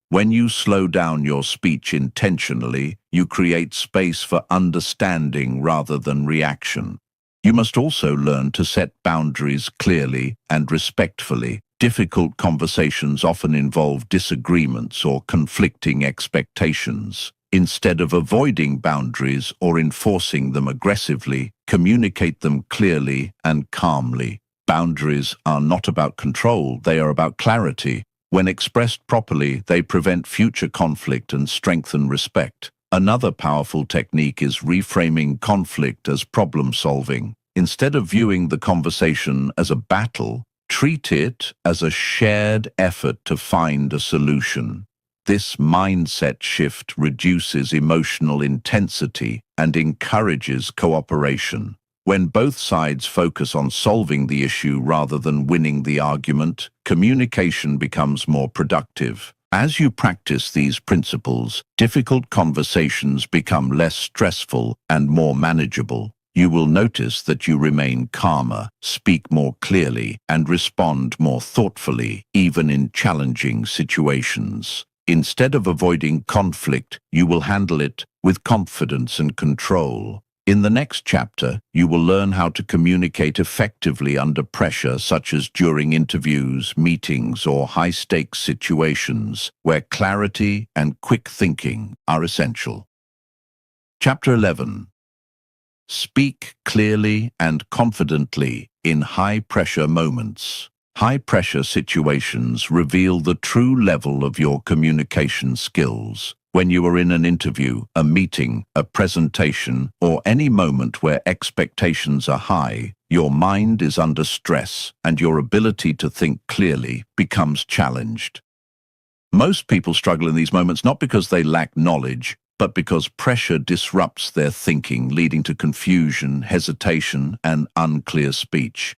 When you slow down your speech intentionally, you create space for understanding rather than reaction. You must also learn to set boundaries clearly and respectfully. Difficult conversations often involve disagreements or conflicting expectations. Instead of avoiding boundaries or enforcing them aggressively, communicate them clearly and calmly. Boundaries are not about control, they are about clarity. When expressed properly, they prevent future conflict and strengthen respect. Another powerful technique is reframing conflict as problem solving. Instead of viewing the conversation as a battle, treat it as a shared effort to find a solution. This mindset shift reduces emotional intensity and encourages cooperation. When both sides focus on solving the issue rather than winning the argument, communication becomes more productive. As you practice these principles, difficult conversations become less stressful and more manageable. You will notice that you remain calmer, speak more clearly, and respond more thoughtfully, even in challenging situations. Instead of avoiding conflict, you will handle it with confidence and control. In the next chapter, you will learn how to communicate effectively under pressure, such as during interviews, meetings, or high-stakes situations, where clarity and quick thinking are essential. Chapter 11. Speak clearly and confidently in high-pressure moments. High-pressure situations reveal the true level of your communication skills. When you are in an interview, a meeting, a presentation, or any moment where expectations are high, your mind is under stress and your ability to think clearly becomes challenged. Most people struggle in these moments not because they lack knowledge, but because pressure disrupts their thinking, leading to confusion, hesitation, and unclear speech.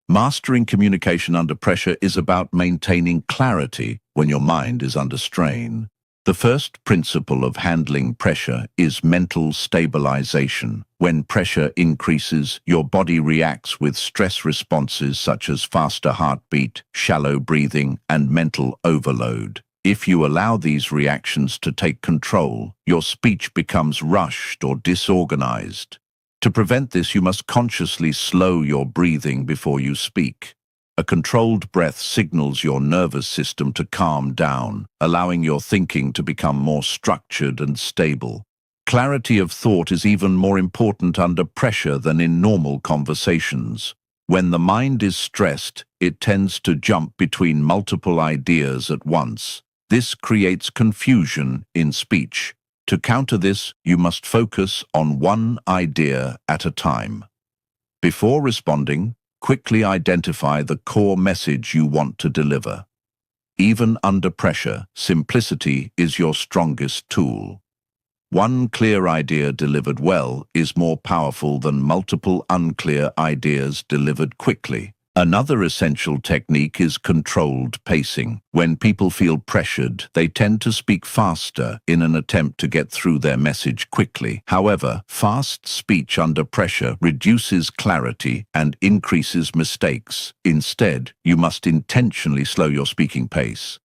Mastering communication under pressure is about maintaining clarity when your mind is under strain. The first principle of handling pressure is mental stabilization. When pressure increases, your body reacts with stress responses such as faster heartbeat, shallow breathing, and mental overload. If you allow these reactions to take control, your speech becomes rushed or disorganized. To prevent this, you must consciously slow your breathing before you speak. A controlled breath signals your nervous system to calm down, allowing your thinking to become more structured and stable. Clarity of thought is even more important under pressure than in normal conversations. When the mind is stressed, it tends to jump between multiple ideas at once. This creates confusion in speech. To counter this, you must focus on one idea at a time. Before responding, quickly identify the core message you want to deliver. Even under pressure, simplicity is your strongest tool. One clear idea delivered well is more powerful than multiple unclear ideas delivered quickly. Another essential technique is controlled pacing. When people feel pressured, they tend to speak faster in an attempt to get through their message quickly. However, fast speech under pressure reduces clarity and increases mistakes. Instead, you must intentionally slow your speaking pace.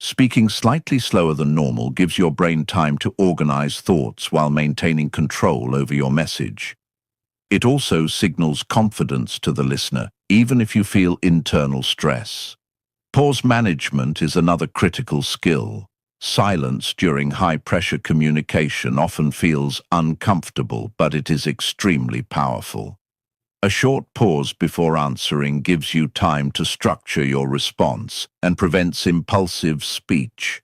Speaking slightly slower than normal gives your brain time to organize thoughts while maintaining control over your message. It also signals confidence to the listener, even if you feel internal stress. Pause management is another critical skill. Silence during high-pressure communication often feels uncomfortable, but it is extremely powerful. A short pause before answering gives you time to structure your response and prevents impulsive speech.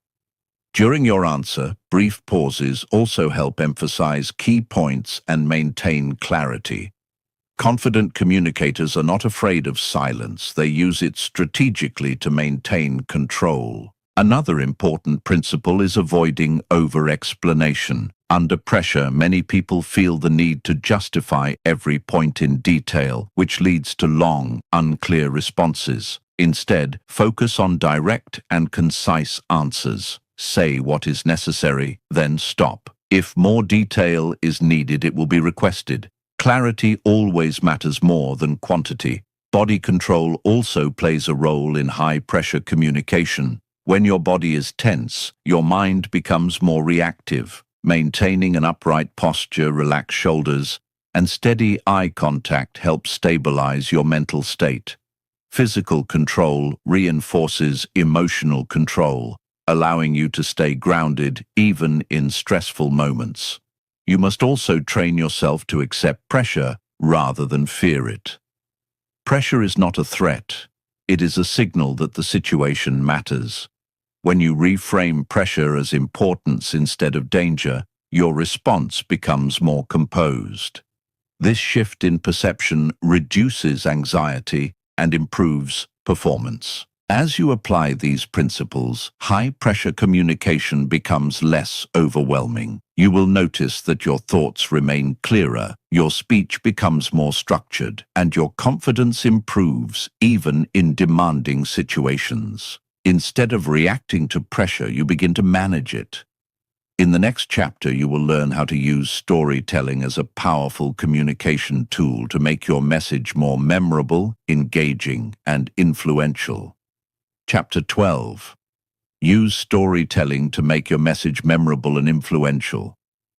During your answer, brief pauses also help emphasize key points and maintain clarity. Confident communicators are not afraid of silence. They use it strategically to maintain control. Another important principle is avoiding over-explanation. Under pressure, many people feel the need to justify every point in detail, which leads to long, unclear responses. Instead, focus on direct and concise answers. Say what is necessary, then stop. If more detail is needed, it will be requested. Clarity always matters more than quantity. Body control also plays a role in high-pressure communication. When your body is tense, your mind becomes more reactive. Maintaining an upright posture, relaxed shoulders, and steady eye contact helps stabilize your mental state. Physical control reinforces emotional control, allowing you to stay grounded even in stressful moments. You must also train yourself to accept pressure rather than fear it. Pressure is not a threat. It is a signal that the situation matters. When you reframe pressure as importance instead of danger, your response becomes more composed. This shift in perception reduces anxiety and improves performance. As you apply these principles, high-pressure communication becomes less overwhelming. You will notice that your thoughts remain clearer, your speech becomes more structured, and your confidence improves even in demanding situations. Instead of reacting to pressure, you begin to manage it. In the next chapter, you will learn how to use storytelling as a powerful communication tool to make your message more memorable, engaging, and influential. Chapter 12. Use storytelling to make your message memorable and influential.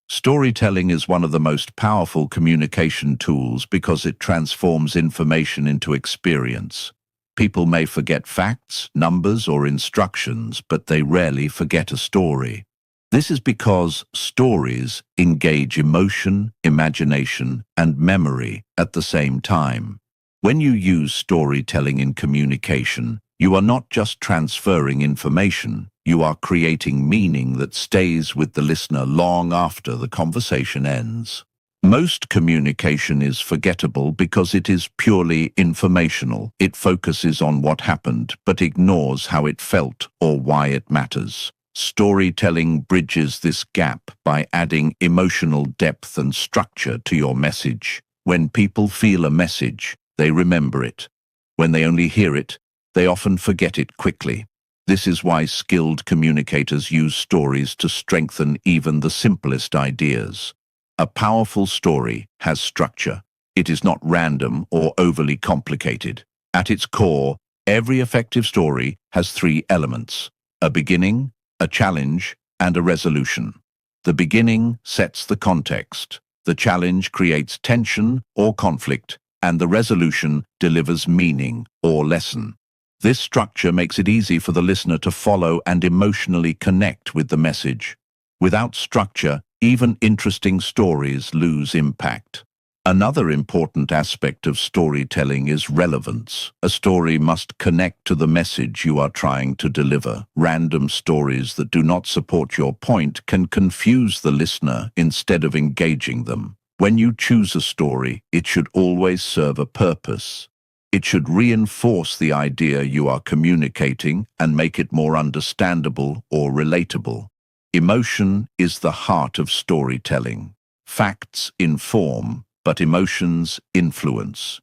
Storytelling is one of the most powerful communication tools because it transforms information into experience. People may forget facts, numbers, or instructions, but they rarely forget a story. This is because stories engage emotion, imagination, and memory at the same time. When you use storytelling in communication, you are not just transferring information, you are creating meaning that stays with the listener long after the conversation ends. Most communication is forgettable because it is purely informational. It focuses on what happened but ignores how it felt or why it matters. Storytelling bridges this gap by adding emotional depth and structure to your message. When people feel a message, they remember it. When they only hear it, they often forget it quickly. This is why skilled communicators use stories to strengthen even the simplest ideas. A powerful story has structure. It is not random or overly complicated. At its core, every effective story has three elements: a beginning, a challenge, and a resolution. The beginning sets the context. The challenge creates tension or conflict, and the resolution delivers meaning or lesson. This structure makes it easy for the listener to follow and emotionally connect with the message. Without structure, even interesting stories lose impact. Another important aspect of storytelling is relevance. A story must connect to the message you are trying to deliver. Random stories that do not support your point can confuse the listener instead of engaging them. When you choose a story, it should always serve a purpose. It should reinforce the idea you are communicating and make it more understandable or relatable. Emotion is the heart of storytelling. Facts inform, but emotions influence.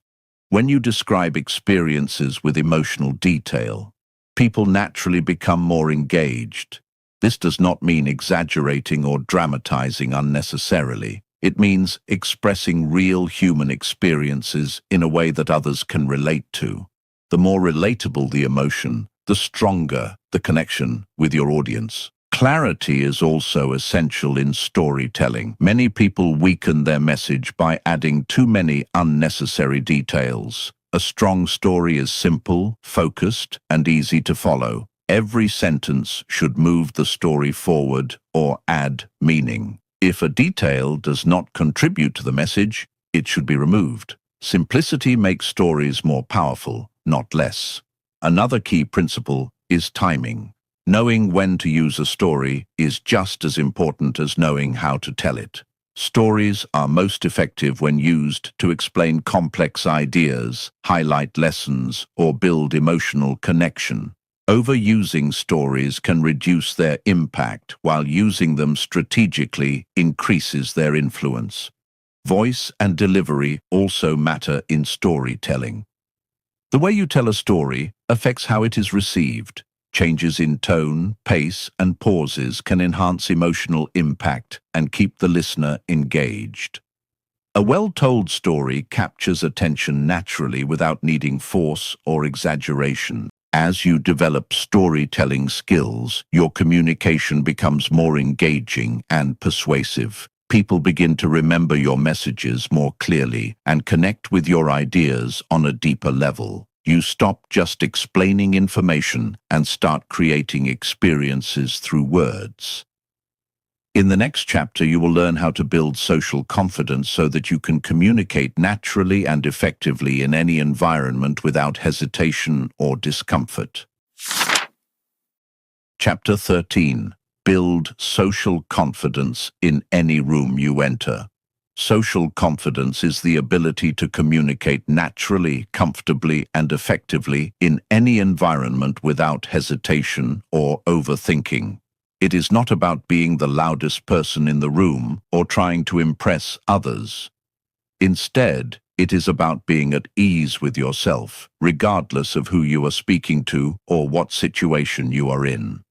When you describe experiences with emotional detail, people naturally become more engaged. This does not mean exaggerating or dramatizing unnecessarily. It means expressing real human experiences in a way that others can relate to. The more relatable the emotion, the stronger the connection with your audience. Clarity is also essential in storytelling. Many people weaken their message by adding too many unnecessary details. A strong story is simple, focused, and easy to follow. Every sentence should move the story forward or add meaning. If a detail does not contribute to the message, it should be removed. Simplicity makes stories more powerful, not less. Another key principle is timing. Knowing when to use a story is just as important as knowing how to tell it. Stories are most effective when used to explain complex ideas, highlight lessons, or build emotional connection. Overusing stories can reduce their impact, while using them strategically increases their influence. Voice and delivery also matter in storytelling. The way you tell a story affects how it is received. Changes in tone, pace, and pauses can enhance emotional impact and keep the listener engaged. A well-told story captures attention naturally without needing force or exaggeration. As you develop storytelling skills, your communication becomes more engaging and persuasive. People begin to remember your messages more clearly and connect with your ideas on a deeper level. You stop just explaining information and start creating experiences through words. In the next chapter, you will learn how to build social confidence so that you can communicate naturally and effectively in any environment without hesitation or discomfort. Chapter 13. Build social confidence in any room you enter. Social confidence is the ability to communicate naturally, comfortably, and effectively in any environment without hesitation or overthinking. It is not about being the loudest person in the room or trying to impress others. Instead, it is about being at ease with yourself, regardless of who you are speaking to or what situation you are in.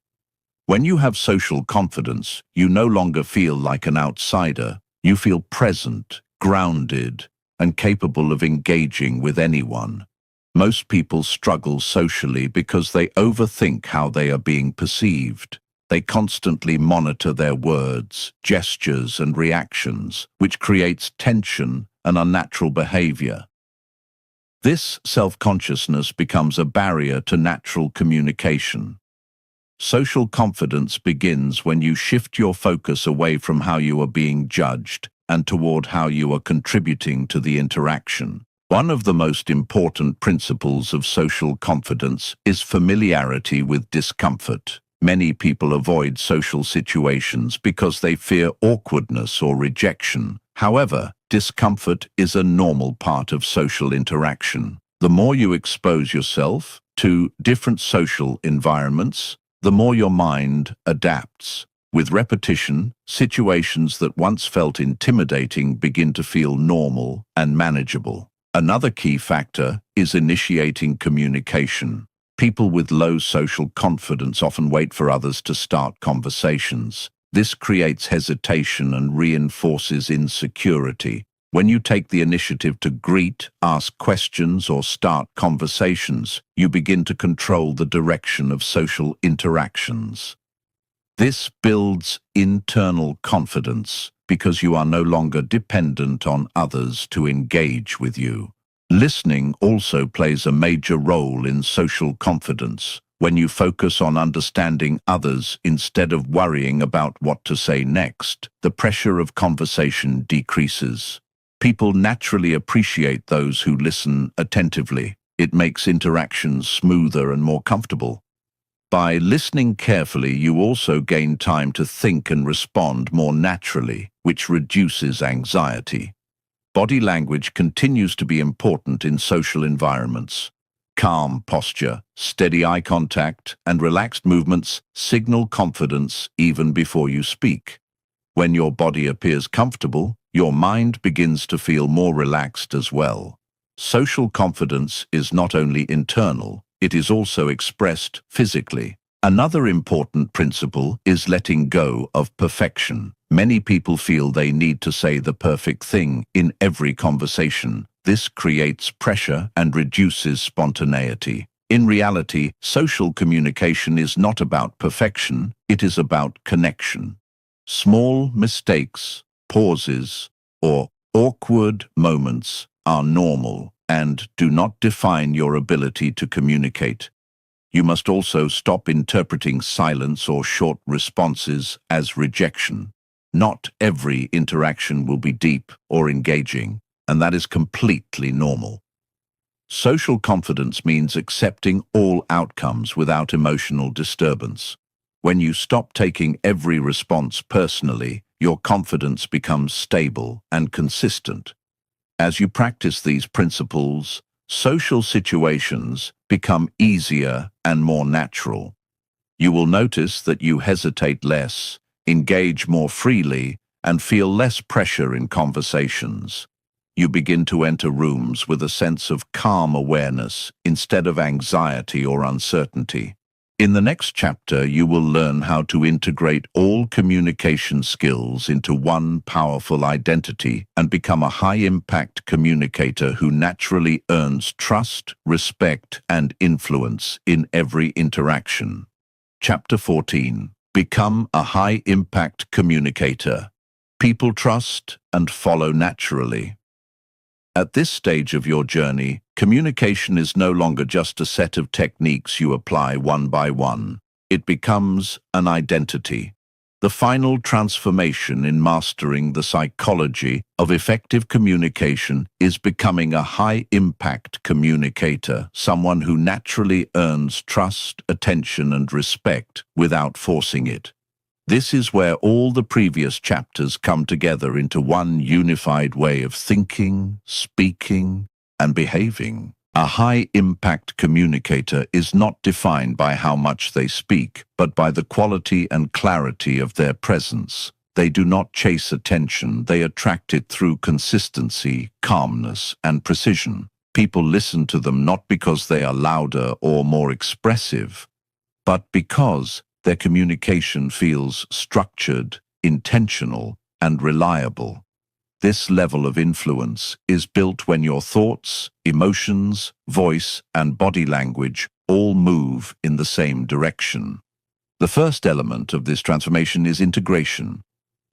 When you have social confidence, you no longer feel like an outsider. You feel present, grounded, and capable of engaging with anyone. Most people struggle socially because they overthink how they are being perceived. They constantly monitor their words, gestures, and reactions, which creates tension and unnatural behavior. This self-consciousness becomes a barrier to natural communication. Social confidence begins when you shift your focus away from how you are being judged and toward how you are contributing to the interaction. One of the most important principles of social confidence is familiarity with discomfort. Many people avoid social situations because they fear awkwardness or rejection. However, discomfort is a normal part of social interaction. The more you expose yourself to different social environments, the more your mind adapts. With repetition, situations that once felt intimidating begin to feel normal and manageable. Another key factor is initiating communication. People with low social confidence often wait for others to start conversations. This creates hesitation and reinforces insecurity. When you take the initiative to greet, ask questions, or start conversations, you begin to control the direction of social interactions. This builds internal confidence because you are no longer dependent on others to engage with you. Listening also plays a major role in social confidence. When you focus on understanding others instead of worrying about what to say next, the pressure of conversation decreases. People naturally appreciate those who listen attentively. It makes interactions smoother and more comfortable. By listening carefully, you also gain time to think and respond more naturally, which reduces anxiety. Body language continues to be important in social environments. Calm posture, steady eye contact, and relaxed movements signal confidence even before you speak. When your body appears comfortable, your mind begins to feel more relaxed as well. Social confidence is not only internal, it is also expressed physically. Another important principle is letting go of perfection. Many people feel they need to say the perfect thing in every conversation. This creates pressure and reduces spontaneity. In reality, social communication is not about perfection, it is about connection. Small mistakes, pauses, or awkward moments are normal and do not define your ability to communicate. You must also stop interpreting silence or short responses as rejection. Not every interaction will be deep or engaging, and that is completely normal. Social confidence means accepting all outcomes without emotional disturbance. When you stop taking every response personally, your confidence becomes stable and consistent. As you practice these principles, social situations become easier and more natural. You will notice that you hesitate less, engage more freely, and feel less pressure in conversations. You begin to enter rooms with a sense of calm awareness instead of anxiety or uncertainty. In the next chapter, you will learn how to integrate all communication skills into one powerful identity and become a high-impact communicator who naturally earns trust, respect, and influence in every interaction. Chapter 14. Become a high-impact communicator. People trust and follow naturally. At this stage of your journey, communication is no longer just a set of techniques you apply one by one. It becomes an identity. The final transformation in mastering the psychology of effective communication is becoming a high-impact communicator, someone who naturally earns trust, attention, and respect without forcing it. This is where all the previous chapters come together into one unified way of thinking, speaking, and behaving. A high-impact communicator is not defined by how much they speak, but by the quality and clarity of their presence. They do not chase attention, they attract it through consistency, calmness, and precision. People listen to them not because they are louder or more expressive, but because their communication feels structured, intentional, and reliable. This level of influence is built when your thoughts, emotions, voice, and body language all move in the same direction. The first element of this transformation is integration.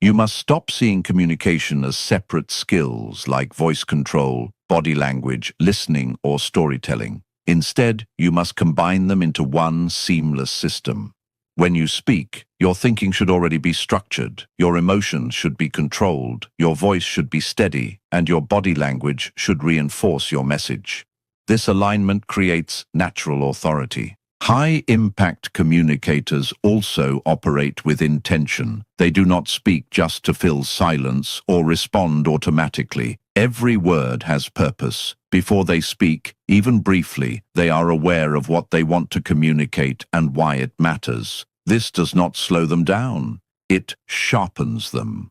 You must stop seeing communication as separate skills like voice control, body language, listening, or storytelling. Instead, you must combine them into one seamless system. When you speak, your thinking should already be structured, your emotions should be controlled, your voice should be steady, and your body language should reinforce your message. This alignment creates natural authority. High-impact communicators also operate with intention. They do not speak just to fill silence or respond automatically. Every word has purpose. Before they speak, even briefly, they are aware of what they want to communicate and why it matters. This does not slow them down. It sharpens them.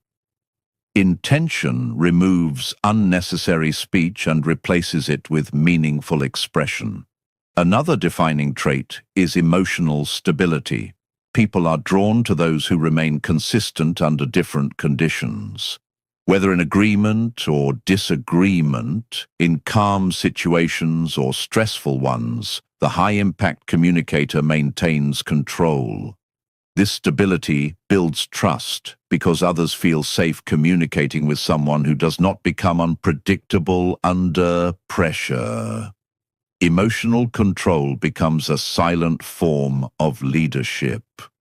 Intention removes unnecessary speech and replaces it with meaningful expression. Another defining trait is emotional stability. People are drawn to those who remain consistent under different conditions. Whether in agreement or disagreement, in calm situations or stressful ones, the high-impact communicator maintains control. This stability builds trust because others feel safe communicating with someone who does not become unpredictable under pressure. Emotional control becomes a silent form of leadership.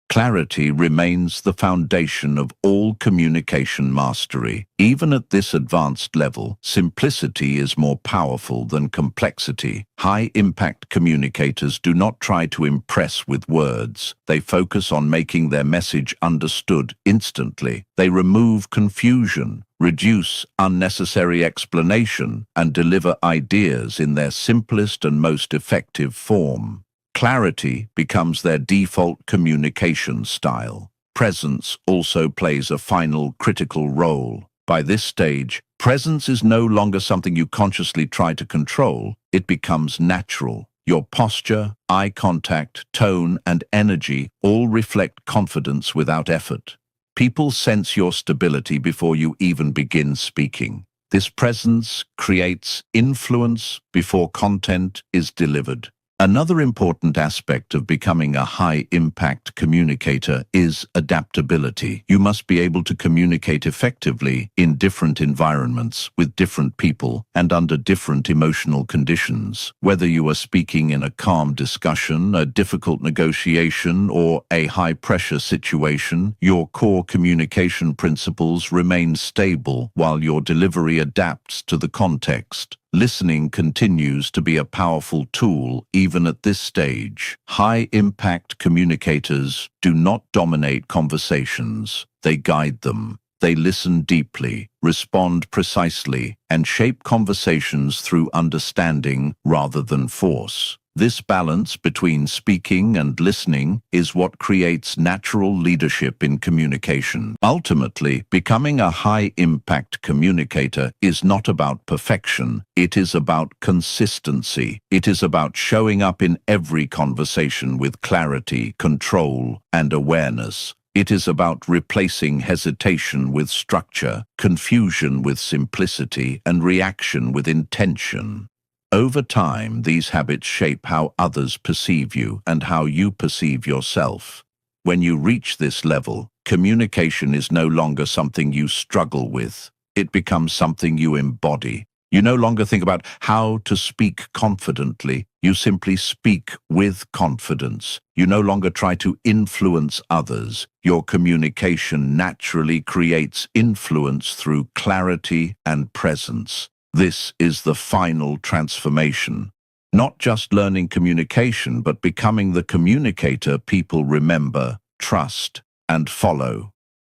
Clarity remains the foundation of all communication mastery. Even at this advanced level, simplicity is more powerful than complexity. High-impact communicators do not try to impress with words. They focus on making their message understood instantly. They remove confusion, reduce unnecessary explanation, and deliver ideas in their simplest and most effective form. Clarity becomes their default communication style. Presence also plays a final critical role. By this stage, presence is no longer something you consciously try to control. It becomes natural. Your posture, eye contact, tone, and energy all reflect confidence without effort. People sense your stability before you even begin speaking. This presence creates influence before content is delivered. Another important aspect of becoming a high-impact communicator is adaptability. You must be able to communicate effectively in different environments, with different people, and under different emotional conditions. Whether you are speaking in a calm discussion, a difficult negotiation, or a high-pressure situation, your core communication principles remain stable while your delivery adapts to the context. Listening continues to be a powerful tool even at this stage. High-impact communicators do not dominate conversations. They guide them. They listen deeply, respond precisely, and shape conversations through understanding rather than force. This balance between speaking and listening is what creates natural leadership in communication. Ultimately, becoming a high-impact communicator is not about perfection. It is about consistency. It is about showing up in every conversation with clarity, control, and awareness. It is about replacing hesitation with structure, confusion with simplicity, and reaction with intention. Over time, these habits shape how others perceive you and how you perceive yourself. When you reach this level, communication is no longer something you struggle with. It becomes something you embody. You no longer think about how to speak confidently. You simply speak with confidence. You no longer try to influence others. Your communication naturally creates influence through clarity and presence. This is the final transformation. Not just learning communication, but becoming the communicator people remember, trust, and follow.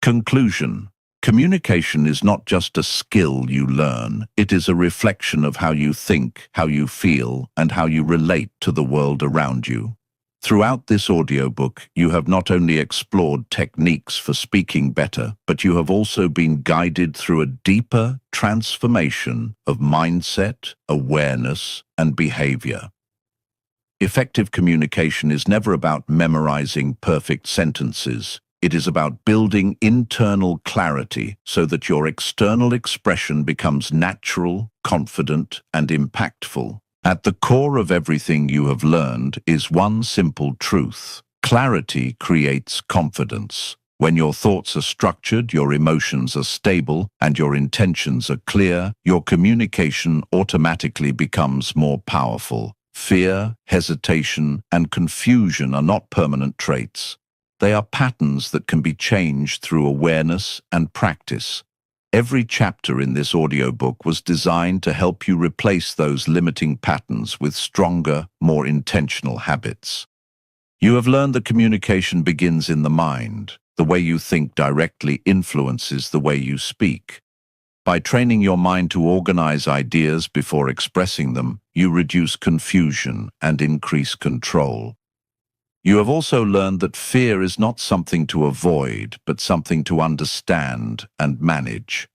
Conclusion. Communication is not just a skill you learn, it is a reflection of how you think, how you feel, and how you relate to the world around you. Throughout this audiobook, you have not only explored techniques for speaking better, but you have also been guided through a deeper transformation of mindset, awareness, and behavior. Effective communication is never about memorizing perfect sentences. It is about building internal clarity so that your external expression becomes natural, confident, and impactful. At the core of everything you have learned is one simple truth. Clarity creates confidence. When your thoughts are structured, your emotions are stable, and your intentions are clear, your communication automatically becomes more powerful. Fear, hesitation, and confusion are not permanent traits. They are patterns that can be changed through awareness and practice. Every chapter in this audiobook was designed to help you replace those limiting patterns with stronger, more intentional habits. You have learned that communication begins in the mind. The way you think directly influences the way you speak. By training your mind to organize ideas before expressing them, you reduce confusion and increase control. You have also learned that fear is not something to avoid, but something to understand and manage.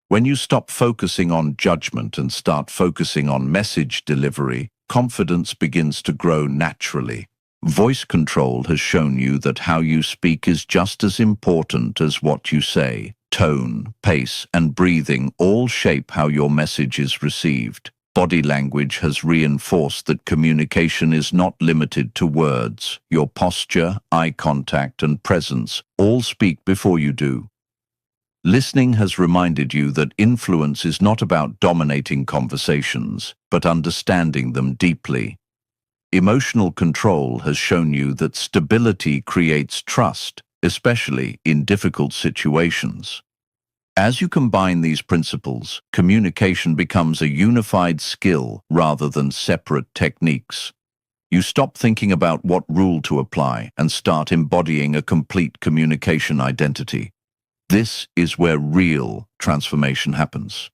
When you stop focusing on judgment and start focusing on message delivery, confidence begins to grow naturally. Voice control has shown you that how you speak is just as important as what you say. Tone, pace, and breathing all shape how your message is received. Body language has reinforced that communication is not limited to words. Your posture, eye contact, and presence all speak before you do. Listening has reminded you that influence is not about dominating conversations, but understanding them deeply. Emotional control has shown you that stability creates trust, especially in difficult situations. As you combine these principles, communication becomes a unified skill rather than separate techniques. You stop thinking about what rule to apply and start embodying a complete communication identity. This is where real transformation happens.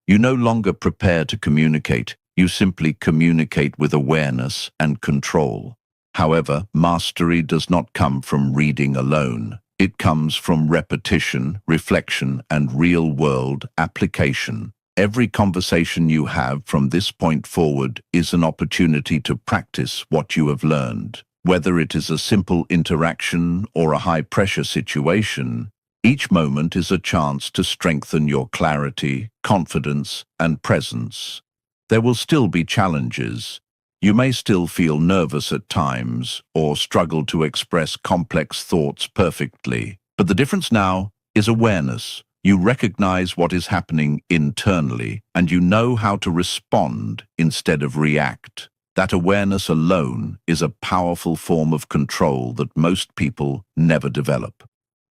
You no longer prepare to communicate, you simply communicate with awareness and control. However, mastery does not come from reading alone. It comes from repetition, reflection, and real-world application. Every conversation you have from this point forward is an opportunity to practice what you have learned. Whether it is a simple interaction or a high-pressure situation, each moment is a chance to strengthen your clarity, confidence, and presence. There will still be challenges. You may still feel nervous at times or struggle to express complex thoughts perfectly. But the difference now is awareness. You recognize what is happening internally and you know how to respond instead of react. That awareness alone is a powerful form of control that most people never develop.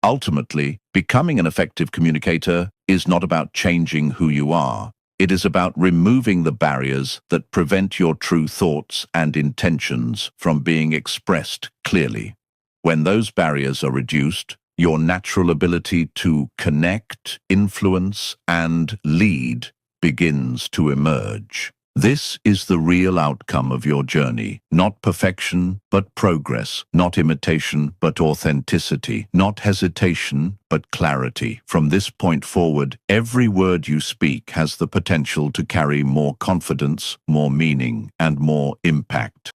Ultimately, becoming an effective communicator is not about changing who you are. It is about removing the barriers that prevent your true thoughts and intentions from being expressed clearly. When those barriers are reduced, your natural ability to connect, influence, and lead begins to emerge. This is the real outcome of your journey. Not perfection, but progress. Not imitation, but authenticity. Not hesitation, but clarity. From this point forward, every word you speak has the potential to carry more confidence, more meaning, and more impact.